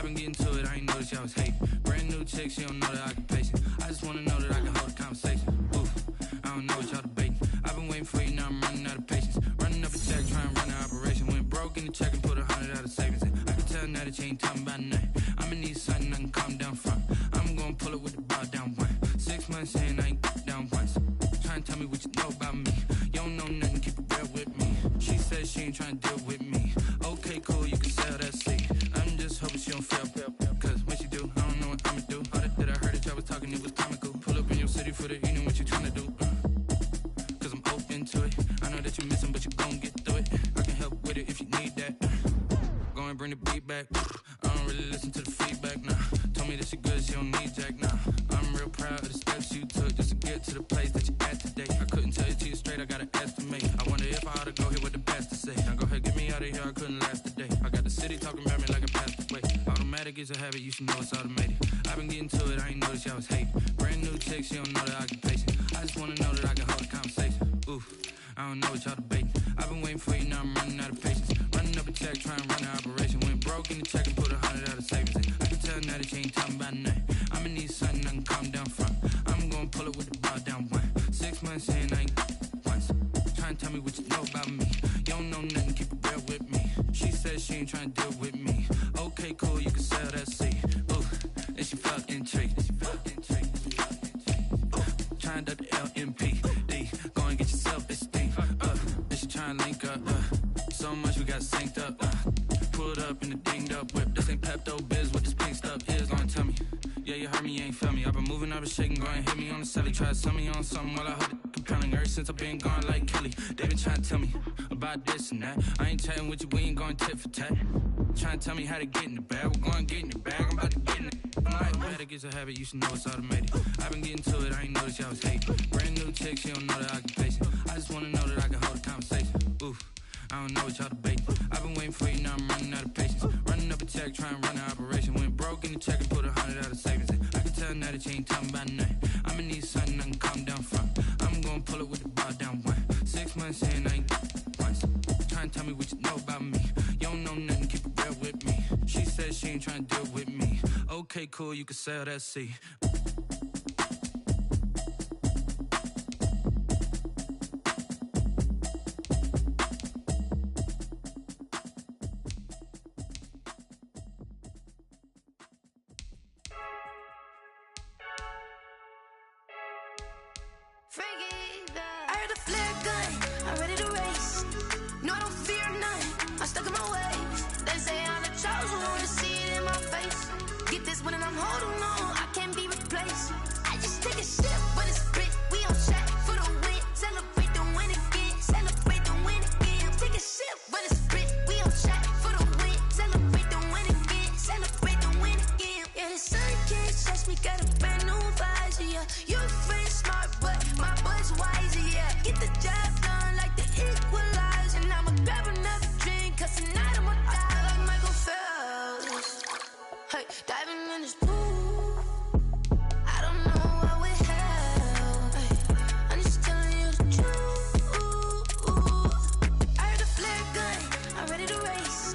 been getting to it, I ain't noticed y'all was hating. Brand new chick, she don't know that I can pace it. I just wanna know that I can hold a conversation. Oof, I don't know what y'all debating. I've been waiting for you, now I'm running out of patience. Running up a check, trying to run an operation. Went broke in the check and put 100 out of savings in. I can tell now that you ain't talking about nothing. I'ma need something I can calm down from. I'm gonna pull it with the bar down one. 6 months in, I ain't down once. Trying to tell me what you know about me. You don't know nothing, keep it real with me. She said she ain't trying to deal with me. Okay, cool, you can sell that seat. I'm just hoping she don't fail. Cause when she do, I don't know what I'ma do. All that I heard that y'all was talking, it was comical. Pull up in your city for the evening, what you trying to do? Cause I'm open to it. I know that you're missing, but you gon' get through it. I can help with it if you need that. Go and bring the beat back. I don't really listen to the feedback, nah. Told me that she good, she don't need Jack, nah. I'm real proud of the steps you took just to get to the place that you at today. I couldn't tell you to you straight, I gotta estimate. I wonder if I ought to go here with the pastor say. Now go ahead, get me out of here, I couldn't last a day. I got the city talking about me like a passed away. Automatic is a habit, you should know it's automated. I've been getting to it, I ain't noticed y'all was hating. Brand new chick, she don't know that I can pace it. I just wanna know that I can hold a conversation. Oof, I don't know what y'all debating. I've been waiting for you, now I'm running out of patience. Running up a check, trying to run an operation. Went broke in the check and put 100 out of savings in. I can tell now that you ain't talking about nothing. I'ma need something I can calm down from. I'm gonna pull it with the bar down one. 6 months in, I ain't once. Trying to tell me what you know about me. You don't know nothing, keep it real with me. She said she ain't trying to deal with me. Okay, cool, you can sell that seat. Ooh, and she felt intrigued. Trying to the LMPD. Go and get yourself esteem. And she trying to link up. So much we got synced up. Pulled up in the dinged up whip. This ain't Pepto Biz, what this pink stuff is. Gonna tell me. Yeah, you heard me, you ain't felt me. I've been moving, I've been shaking, go and hit me on the celly. Try to sell me on something while I hold it compelling. Ever since I've been gone like Kelly, they been trying to tell me about this and that. I ain't chatting with you, we ain't going tit for tat. Trying to tell me how to get in the bag, we're going to get in the bag, I'm about to get in it. Automatic is a habit, you should know it's automated. I've been getting to it, I ain't noticed y'all was hating. Brand new chick, she don't know that I can pace it. I just wanna know that I can hold a conversation. Oof, I don't know what y'all debating. I've been waiting for you, now I'm running out of patience. Running up a check, trying to run an operation. Went broke in the check and put 100 out of savings in. I can tell now that you ain't talking about nothing. I'ma need something I can calm down from. I'm gonna pull it with the bar down one. 6 months in, I ain't once. Trying to tell me what you know about me. You don't know nothing, keep it real with me. She said she ain't trying to deal with me. Okay, cool, you can sell that seat. I heard a flare gun, I'm ready to race. No, I don't fear none, I'm stuck in my ways. They say I'm the chosen one, to see it in my face. Get this one and I'm holding on, I can't be replaced. I just take a sip, but it's spit, we on track for the win. Celebrate the win again, celebrate the win again. Take a sip, but it's spit, we on track for the win. Celebrate the win again, celebrate the win again. Yeah, the sun can't touch me, got a brand new visor, yeah. You're friend smart, but my bud's wiser, yeah. Get the job done like the equalizer. And I'ma grab another drink, cause tonight I'ma die like Michael Phelps. Hey, diving in this pool, I don't know what would help. Hey, I'm just telling you the truth. I heard a flare gun, I'm ready to race.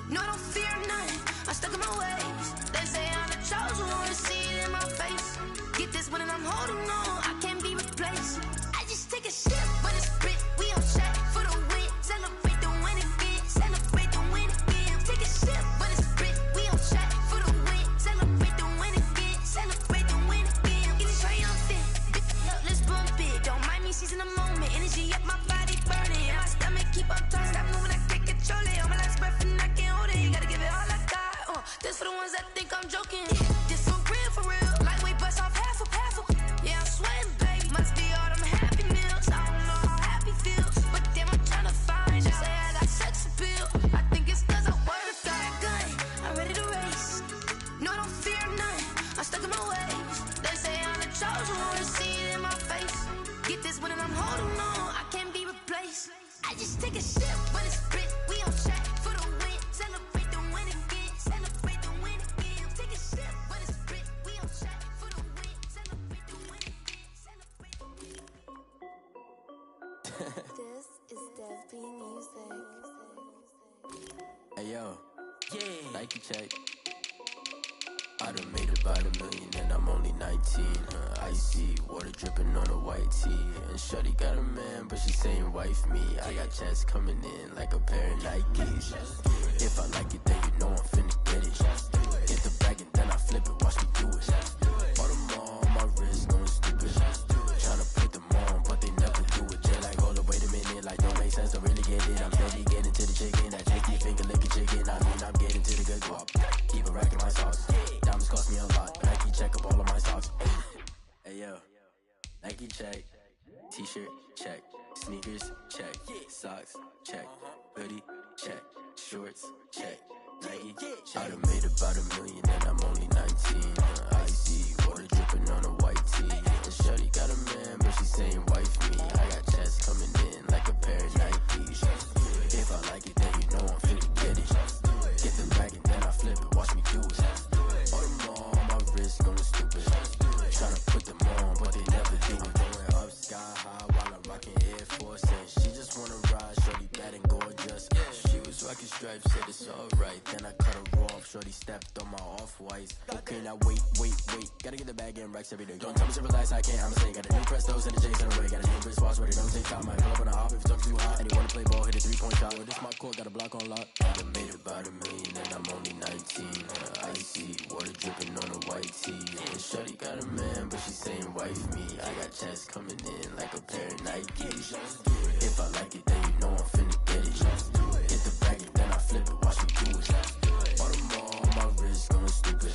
No, I don't fear none, I'm stuck in my ways. They say I'm the chosen one, to see it in my face. Get this one and I'm holding on, I can't be replaced. I just take a sip, but it's spit, we on track for the win. Celebrate the win again, celebrate the win again. Take a sip, but it's spit, we on track for the win. Celebrate the win again, celebrate the win again. Get it triumphant, let's bump it. Don't mind me seizing the moment, energy up my body burning. And my stomach keep on turning, stop moving, I can't control it. On my last breath and I can't hold it, you gotta give it all I got. This for the ones that think I'm joking. This for real, lightweight bust off half a. Yeah, I'm sweating, baby, must be all them happy meals. I don't know how happy feels, but damn, I'm trying to find out. Say I got sex appeal, I think it's cause I work a fire gun, I'm ready to race. No, I don't fear none, I'm stuck in my ways. They say I'm the chosen one, to see it in my face. Get this one and I'm holding on, I can't be replaced. I just take a sip, but it's spit, we on track for the win. Celebrate the win again, celebrate the win again. Take a sip, but it's spit, we on track for the win. Celebrate the win again, celebrate the win. This is Dev B Music. Hey yo, Yeah. Nike check. I done made about $1 million and I'm only 19. Icy water dripping on a white tee. And shorty got a man, but she saying wife me. I got checks coming in like a pair of Nikes. If I like it, then you know I'm finna get it. Get the bag and then I flip it, watch me do it. All them on my wrist going stupid. Tryna put them on, but they never do it. Just like, hold up, wait a minute, like don't make sense, don't really get it. I'm steady getting to the chicken, that tasty finger licking chicken. I mean, I'm getting to the good guap. Keep it racking my sauce. Diamonds cost me a lot. Nike check up all of my socks. Hey yo, Nike check. T-shirt check. Sneakers check. Socks check. Hoodie check. Shorts check. Nike check. I done made about $1 million and I'm only 19. Icy water dripping on a white tee. And shorty got a man, but she saying wife me. I got checks coming in like a pair of Nikes. If I like it, then you know I'm finna get it. Get the bag and then I flip it, watch me do it. All them on my wrist going stupid. Tryna put them on, but they never do it. Going up sky high while I'm rocking Air Force. And she just wanna ride, shorty bad and gorgeous. She was rocking stripes, said it's alright. Then I cut her off, shorty stepped on my off-whites. Okay, now wait. Gotta get the bag and racks every day. Don't tell me to relax, I can't, I'ma say. Got a new Prestos and a J's in the way. Got a new wristwatch where they don't take time. Might pull up on a hop if it's talking too hot. And you wanna play ball, hit a 3-point shot. Well, this my court, got a block on lock. I done made about $1 million and I'm only 19. Icy water dripping on a white tee. And shorty got a man, but she saying wife me. I got checks coming in like a pair of Nikes. If I like it, then you know I'm finna get it. Get the bag and then I flip it, watch me do it. All them on my wrist going stupid.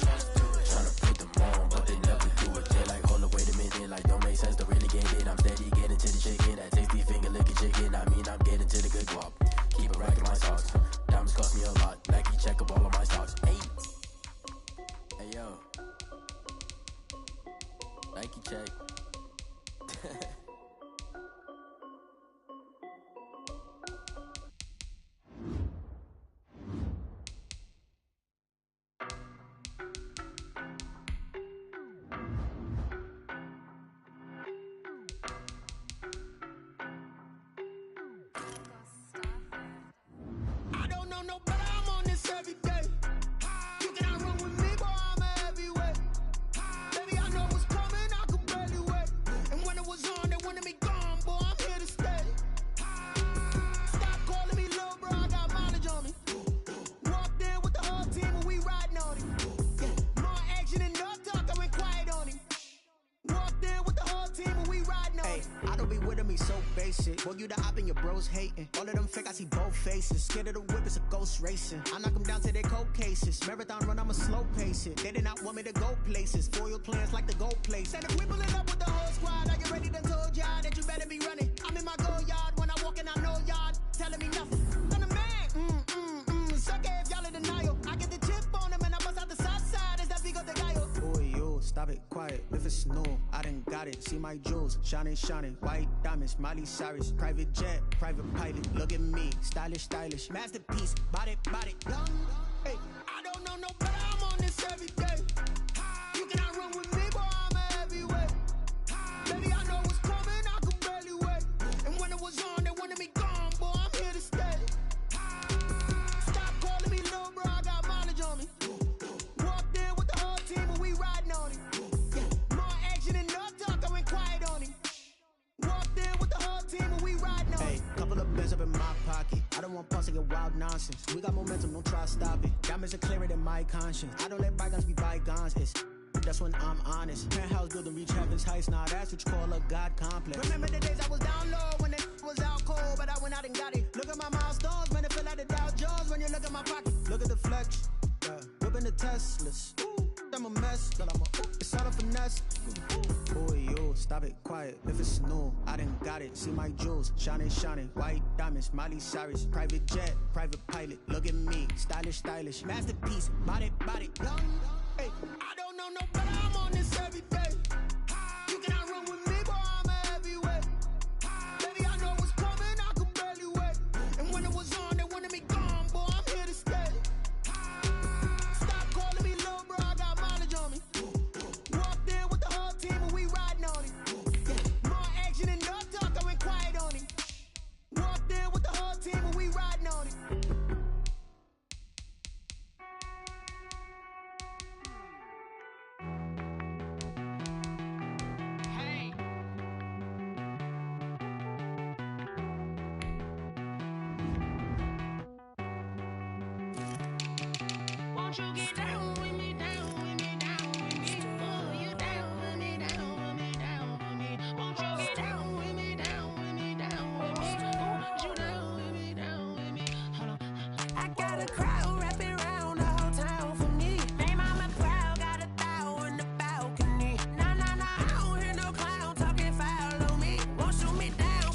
Tryna put them on, but they never do it. They're like, hold up, wait a minute, like don't make sense, don't really get it. I'm steady getting to the chicken, that tasty finger licking chicken. I mean, I'm getting to the good guap. Keep it racking my socks. Diamonds cost me a lot. Nike check up all of my stocks. Hey yo, Nike check. I don't know no better, I'm on this every day. You cannot run with me, boy, I'm a heavyweight. Baby, I know what's coming, I could barely wait. And when it was on, they wanted me gone, boy, I'm here to stay. Stop calling me little bro, I got mileage on me. Walked in with the whole team and we riding on him. More action and no talk, I went quiet on him. Walked in with the whole team and we riding on him. I don't be with him, he's so basic. Boy, you the op and your bros hating. All of them fake, I see both faces. Scared of the whip, it's a ghost racing. I knock them down to their cold cases. Marathon run, I'ma slow pace it. They did not want me to go places. Foil plans like the gold place. And if we pulling up with the whole squad, I get ready to told y'all that you better be running. I'm in my go yard when I walk in, I know y'all telling me nothing. I'm the man, suck it if y'all in denial. I get the chip on them and I bust out the south side. Is that big of the guy? Boy, yo, stop it, quiet. If it's no, I done got it. See my jewels, shining, white diamonds, Miley Cyrus, private jet, private pilot. Look at me, stylish, masterpiece, body, young. Hey, I don't know no better, I'm on this every day. You cannot run with me, boy, I'm a heavyweight. Baby, I know what's coming, I could barely wait. And when it was on, they wanted me gone, boy, I'm here to stay. Stop calling me little bro, I got mileage on me. Walked in with the whole team and we riding on him. More action and no talk, I went quiet on him. Walked in with the whole team and we riding on him. hey, couple of bins up in my pocket. I don't want pulse to get wild nonsense. We got momentum, don't try to stop it. Diamonds are clearer than my conscience. I don't let bygones be bygones. That's when I'm honest. Penthouse building, reach heaven's heights. Nah, that's what you call a God complex. Remember the days I was down low when it was out cold, but I went out and got it. Look at my milestones, man, it feel like the Dow Jones when you look at my pocket. Look at the flex, whipping the Teslas. I'm a mess, it's all a finesse. Boy, yo, stop it, quiet. If it's new, I done got it. See my jewels, shining, white diamonds, Miley Cyrus, private jet, private pilot. Look at me, stylish, masterpiece, body, young. Hey, I don't know no better, I'm on this every day. You cannot run with me, boy, I'm a heavyweight. Baby, I know what's coming, I could barely wait. And when it was on, they wanted me gone, boy, I'm here to stay. Stop calling me little bro, I got mileage on me. Walked in with the whole team and we riding on him. More action and no talk, I went quiet on him. Walked in with the whole team and we riding on him. Won't you get down with me, down with me, down with me? Oh, you down with me, down with me, down with me. Won't you get down with me, down with me, down with me? Oh, you down with me, down with me. Hold on. I got a crowd wrapping around the whole town for me. They mama proud, got a thou in the balcony. Nah, nah, nah, I don't hear no clown talking foul on me. Won't shoot me down,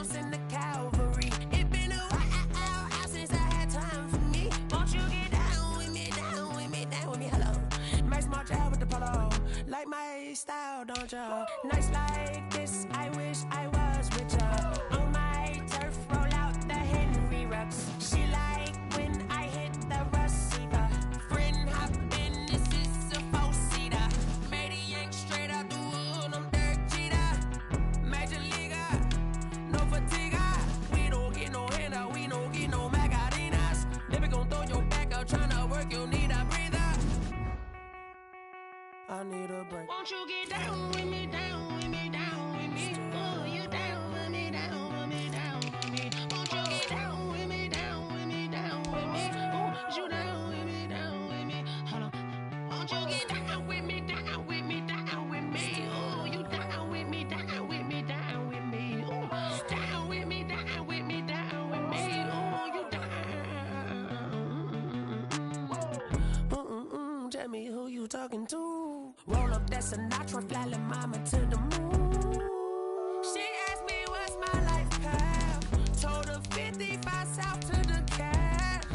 send the cavalry. It been a while since I had time for me. Won't you get down with me, down with me, down with me? Hello. Max March out with the polo. Like my style, don't ya? Nights like this, I wish I was with ya. On my turf, roll out the Henry Rux. She like when I hit the receiver. Friend hop in, this is a four-seater. Made a yank straight out the wood, I'm Derek Jeter. Major leaguer, no fatigue. We don't get no handout, we don't get no Magarinas. Never gon' throw your back out, tryna work, you need a breather. I need a break. Won't you get down with me, down with me, down with me? Oh, you down with me, down with me, down with me. Won't you get down with me, down with me, down with me? Oh, you down with me, down with me. Hold on. Won't you get down with me, down with me, down with me? Oh, you down with me, down with me, down with me. Oh, down with me, down with me, down with me. Oh, you down. Tell me who you talking to. Roll up that Sinatra, fly la mama to the moon. She asked me what's my life path. Told her 55 south to the cab.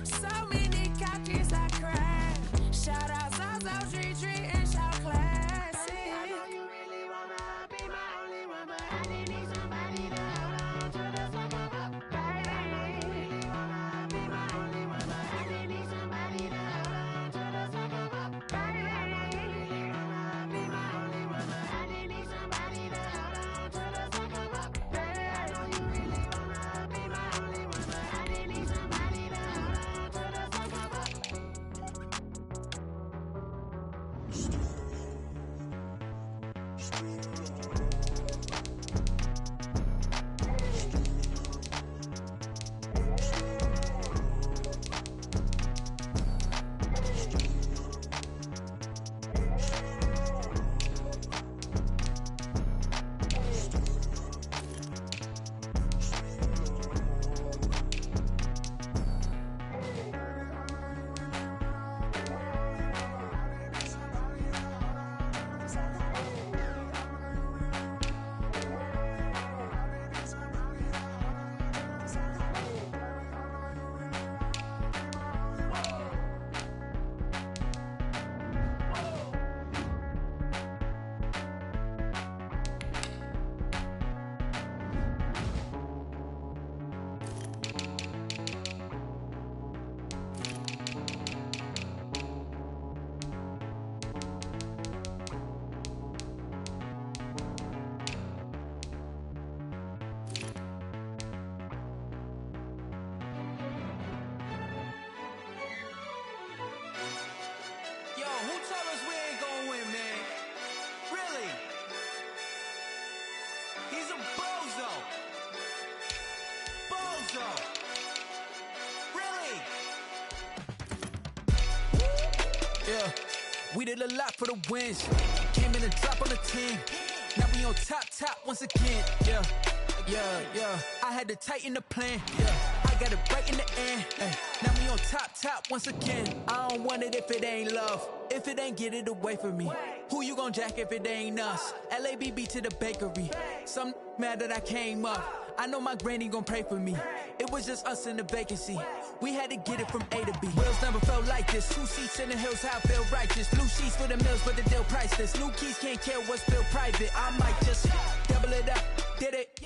So many couches I crashed. Shout out South Street and shout classic. I know you really wanna be my only one, but I didn't need somebody to hold on to the sucker up, baby. I know you really wanna be my only one, but I didn't need somebody to hold on to the sucker up, baby. I know you really wanna be my only one, but I didn't need somebody to hold on to the sucker up, baby. I know you really wanna be my only one, but I didn't need somebody to hold on to the sucker up. Yo, who told us we ain't gonna win, man? Really? He's a bozo. Bozo. Really? Yeah, we did a lot for the wins. Came in and drop on the 10. Now we on top once again. Yeah. I had to tighten the plan. Yeah, I got it right in the end. Ay. Now we on top once again. I don't want it if it ain't love. If it ain't, get it away from me. Who you gon' jack if it ain't us? LABB to the bakery. Some mad that I came up. I know my granny gon' pray for me. It was just us in the vacancy. We had to get it from A to B. Wheels never felt like this. 2 seats in the hills, how I feel righteous. Blue sheets for the mills, but the deal priceless. New keys can't care what's still private. I might just double it up. Did it?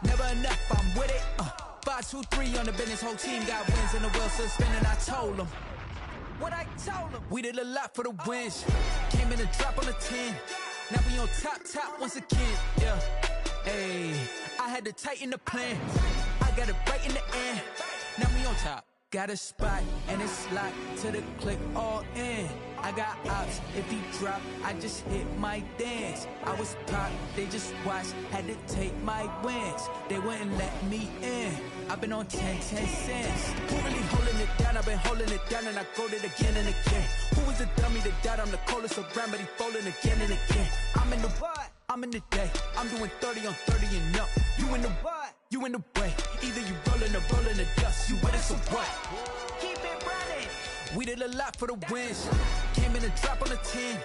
Never enough, I'm with it. 5, 2, 3 on the business. Whole team got wins and the wheels still spinning. I told them what I told them. We did a lot for the wins. Came in and drop on the 10. Now we on top once again. Yeah. Ayy, I had to tighten the plan. I got it right in the end. Now we on top. Got a spot and it's locked to the click all in. I got ops, if he drop, I just hit my dance. I was pop, they just watched, had to take my wins. They wouldn't let me in. I've been on 10 cents. Who really holding it down? I've been holding it down and I go it again and again. Who was the dummy that died? I'm the coldest around, but he folding again and again. I'm in the what? I'm in the day. I'm doing 30 on 30 and up. You in the what? You in the way. Either you rolling or rolling the dust. You with it, so what? Keep it running. We did a lot for the wins. Came in and drop on the 10.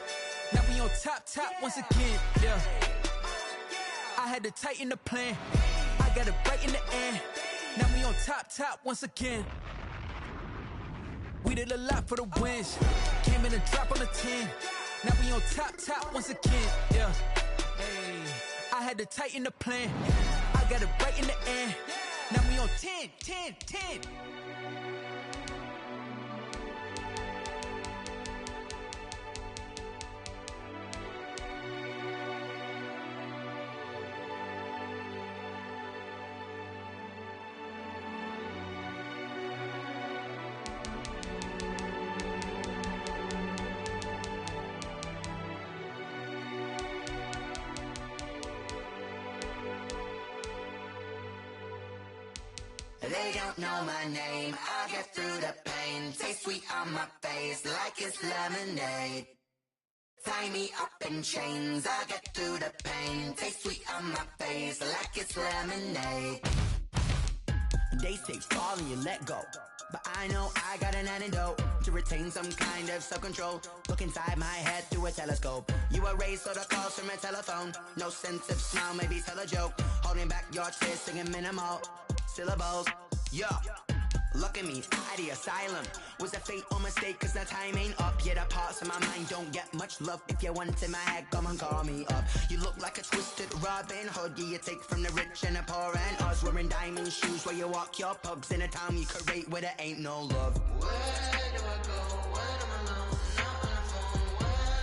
Now we on top once again. Yeah. I had to tighten the plan. I got it right in the end. Now we on top once again. We did a lot for the wins. Came in and drop on the 10. Now we on top once again. Yeah. Hey. I had to tighten the plan. I got it right in the end. Now we on 10. They don't know my name, I get through the pain. Taste sweet on my face like it's lemonade. Tie me up in chains, I get through the pain. Taste sweet on my face like it's lemonade. They say fall and you let go, but I know I got an antidote to retain some kind of self-control. Look inside my head through a telescope. You erase all the calls from a telephone. No sense of smile, maybe tell a joke. Holding back your tears, singing minimal syllables. Yeah, look at me, out the asylum. Was a fate or mistake, cause the time ain't up. Yeah, the parts of my mind don't get much love. If you want in my head, come and call me up. You look like a twisted Robin Hood. Yeah, you take from the rich and the poor and us. Wearing diamond shoes where you walk your pugs. In a town you create where there ain't no love. Where do I go when I'm alone? Not on the phone, when I'm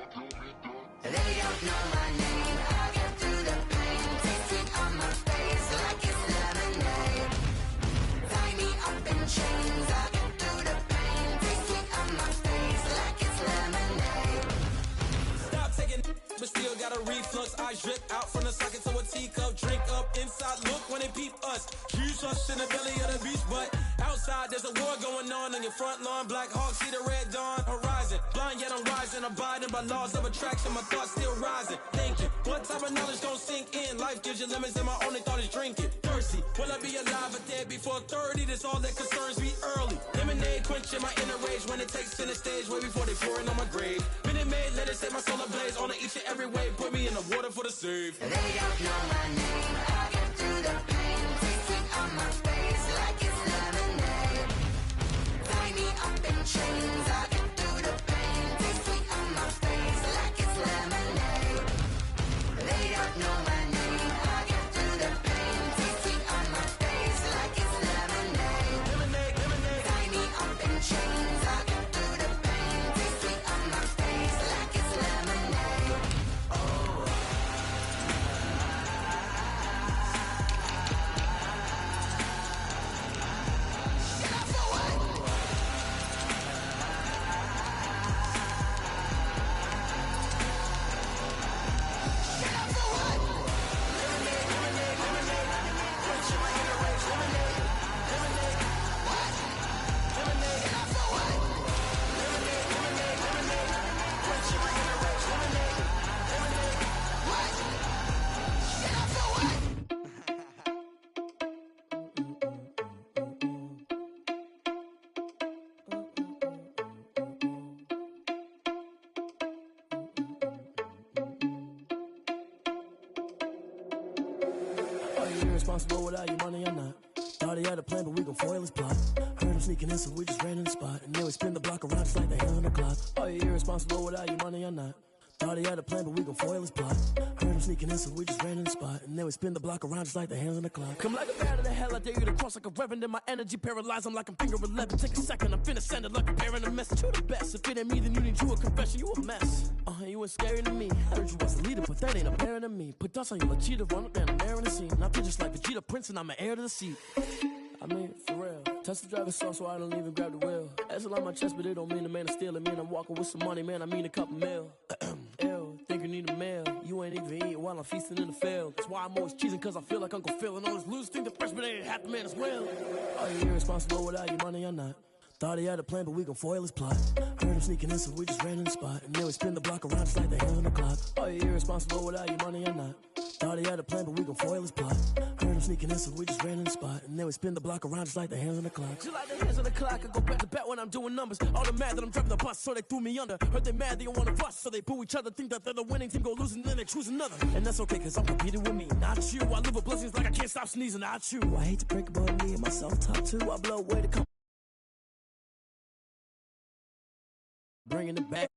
on my own. They don't know my name, I get through the pain. Taste sweet on my face like it's lemonade. Tie me up in chains, I get through the pain. Taste sweet on my face like it's lemonade. Stop taking but still got a reflux. Eyes drip out from the socket to a teacup. Drink up inside, look when they peep us. Huge us in the belly of the beach, but outside there's a war going on your front lawn. Black Hawk, see the red dawn horizon. Blind yet I'm rising, abiding by laws of attraction. My thoughts still rising, thinking what type of knowledge gon' sink in? Life gives you lemons and my only thought is drinking. Thirsty, will I be alive or dead before 30? That's all that concerns me early. Lemonade quenching my inner rage when it takes center stage way before they pour it on my grave. Minute Maid, let it set my soul ablaze on each and every way. Put me in the water for the save. They don't know my name, I get through the pain. Taste sweet on my face like it's lemonade. Tie me up in chains, I get through the pain. Taste sweet on my face like it's lemonade. They don't know my name, I get through the pain. Taste sweet on my face like it's lemonade. Tie me up in chains, I get through the pain. Taste sweet on my face like it's lemonade. Oh. Are you irresponsible without your money or not? Thought he had a plan, but we gon' foil his plot. Heard him sneaking in, so we just ran in the spot. And then we spin the block around just like the hell on the clock. Are you irresponsible without your money or not? Thought he had a plan, but we gon' foil his plot. Heard him sneaking in, so we just ran in the spot. And then we spin the block around just like the hands on the clock. Come like a bat of the hell, I dare you to cross like a reverend. And my energy paralyzed, I'm like I'm finger 11. Take a second, I'm finna send it like a bearing a message to the best. If it ain't me, then you need you a confession, you a mess. You ain't scary to me. Heard you was a leader, but that ain't apparent to me. Put dust on you like cheetah, run up and I'm airing the scene. Now I just like Vegeta Prince and I'm an heir to the seat. I mean, for real. Touch the driver's sauce so I don't even grab the wheel. That's on my chest, but it don't mean the man is stealing. Man, I'm walking with some money, man, I mean a couple mil. Ew, think you need a mail. You you ain't even eating while I'm feasting in the field. That's why I'm always cheesing, cause I feel like Uncle Phil. And all those losers think the freshman ain't half the man as well. Are you irresponsible without your money or not? Thought he had a plan, but we gon' foil his plot. Heard him sneaking in, so we just ran in the spot. And then we spin the block around just like the hand on the clock. Are you irresponsible without your money or not? Thought he had a plan, but we gon' foil his plot. Heard him sneaking in, so we just ran in the spot. And then we spin the block around just like the hands on the clock. Just like the hands on the clock, I go back to back when I'm doing numbers. All the mad that I'm driving the bus, so they threw me under. Heard they mad, they don't wanna bust, so they boo each other. Think that they're the winning team, go losing, then they choose another. And that's okay, cause I'm competing with me, not you. I live with blessings like I can't stop sneezing, not you. I hate to break about me and my self-talk too. I blow away the bringing it back.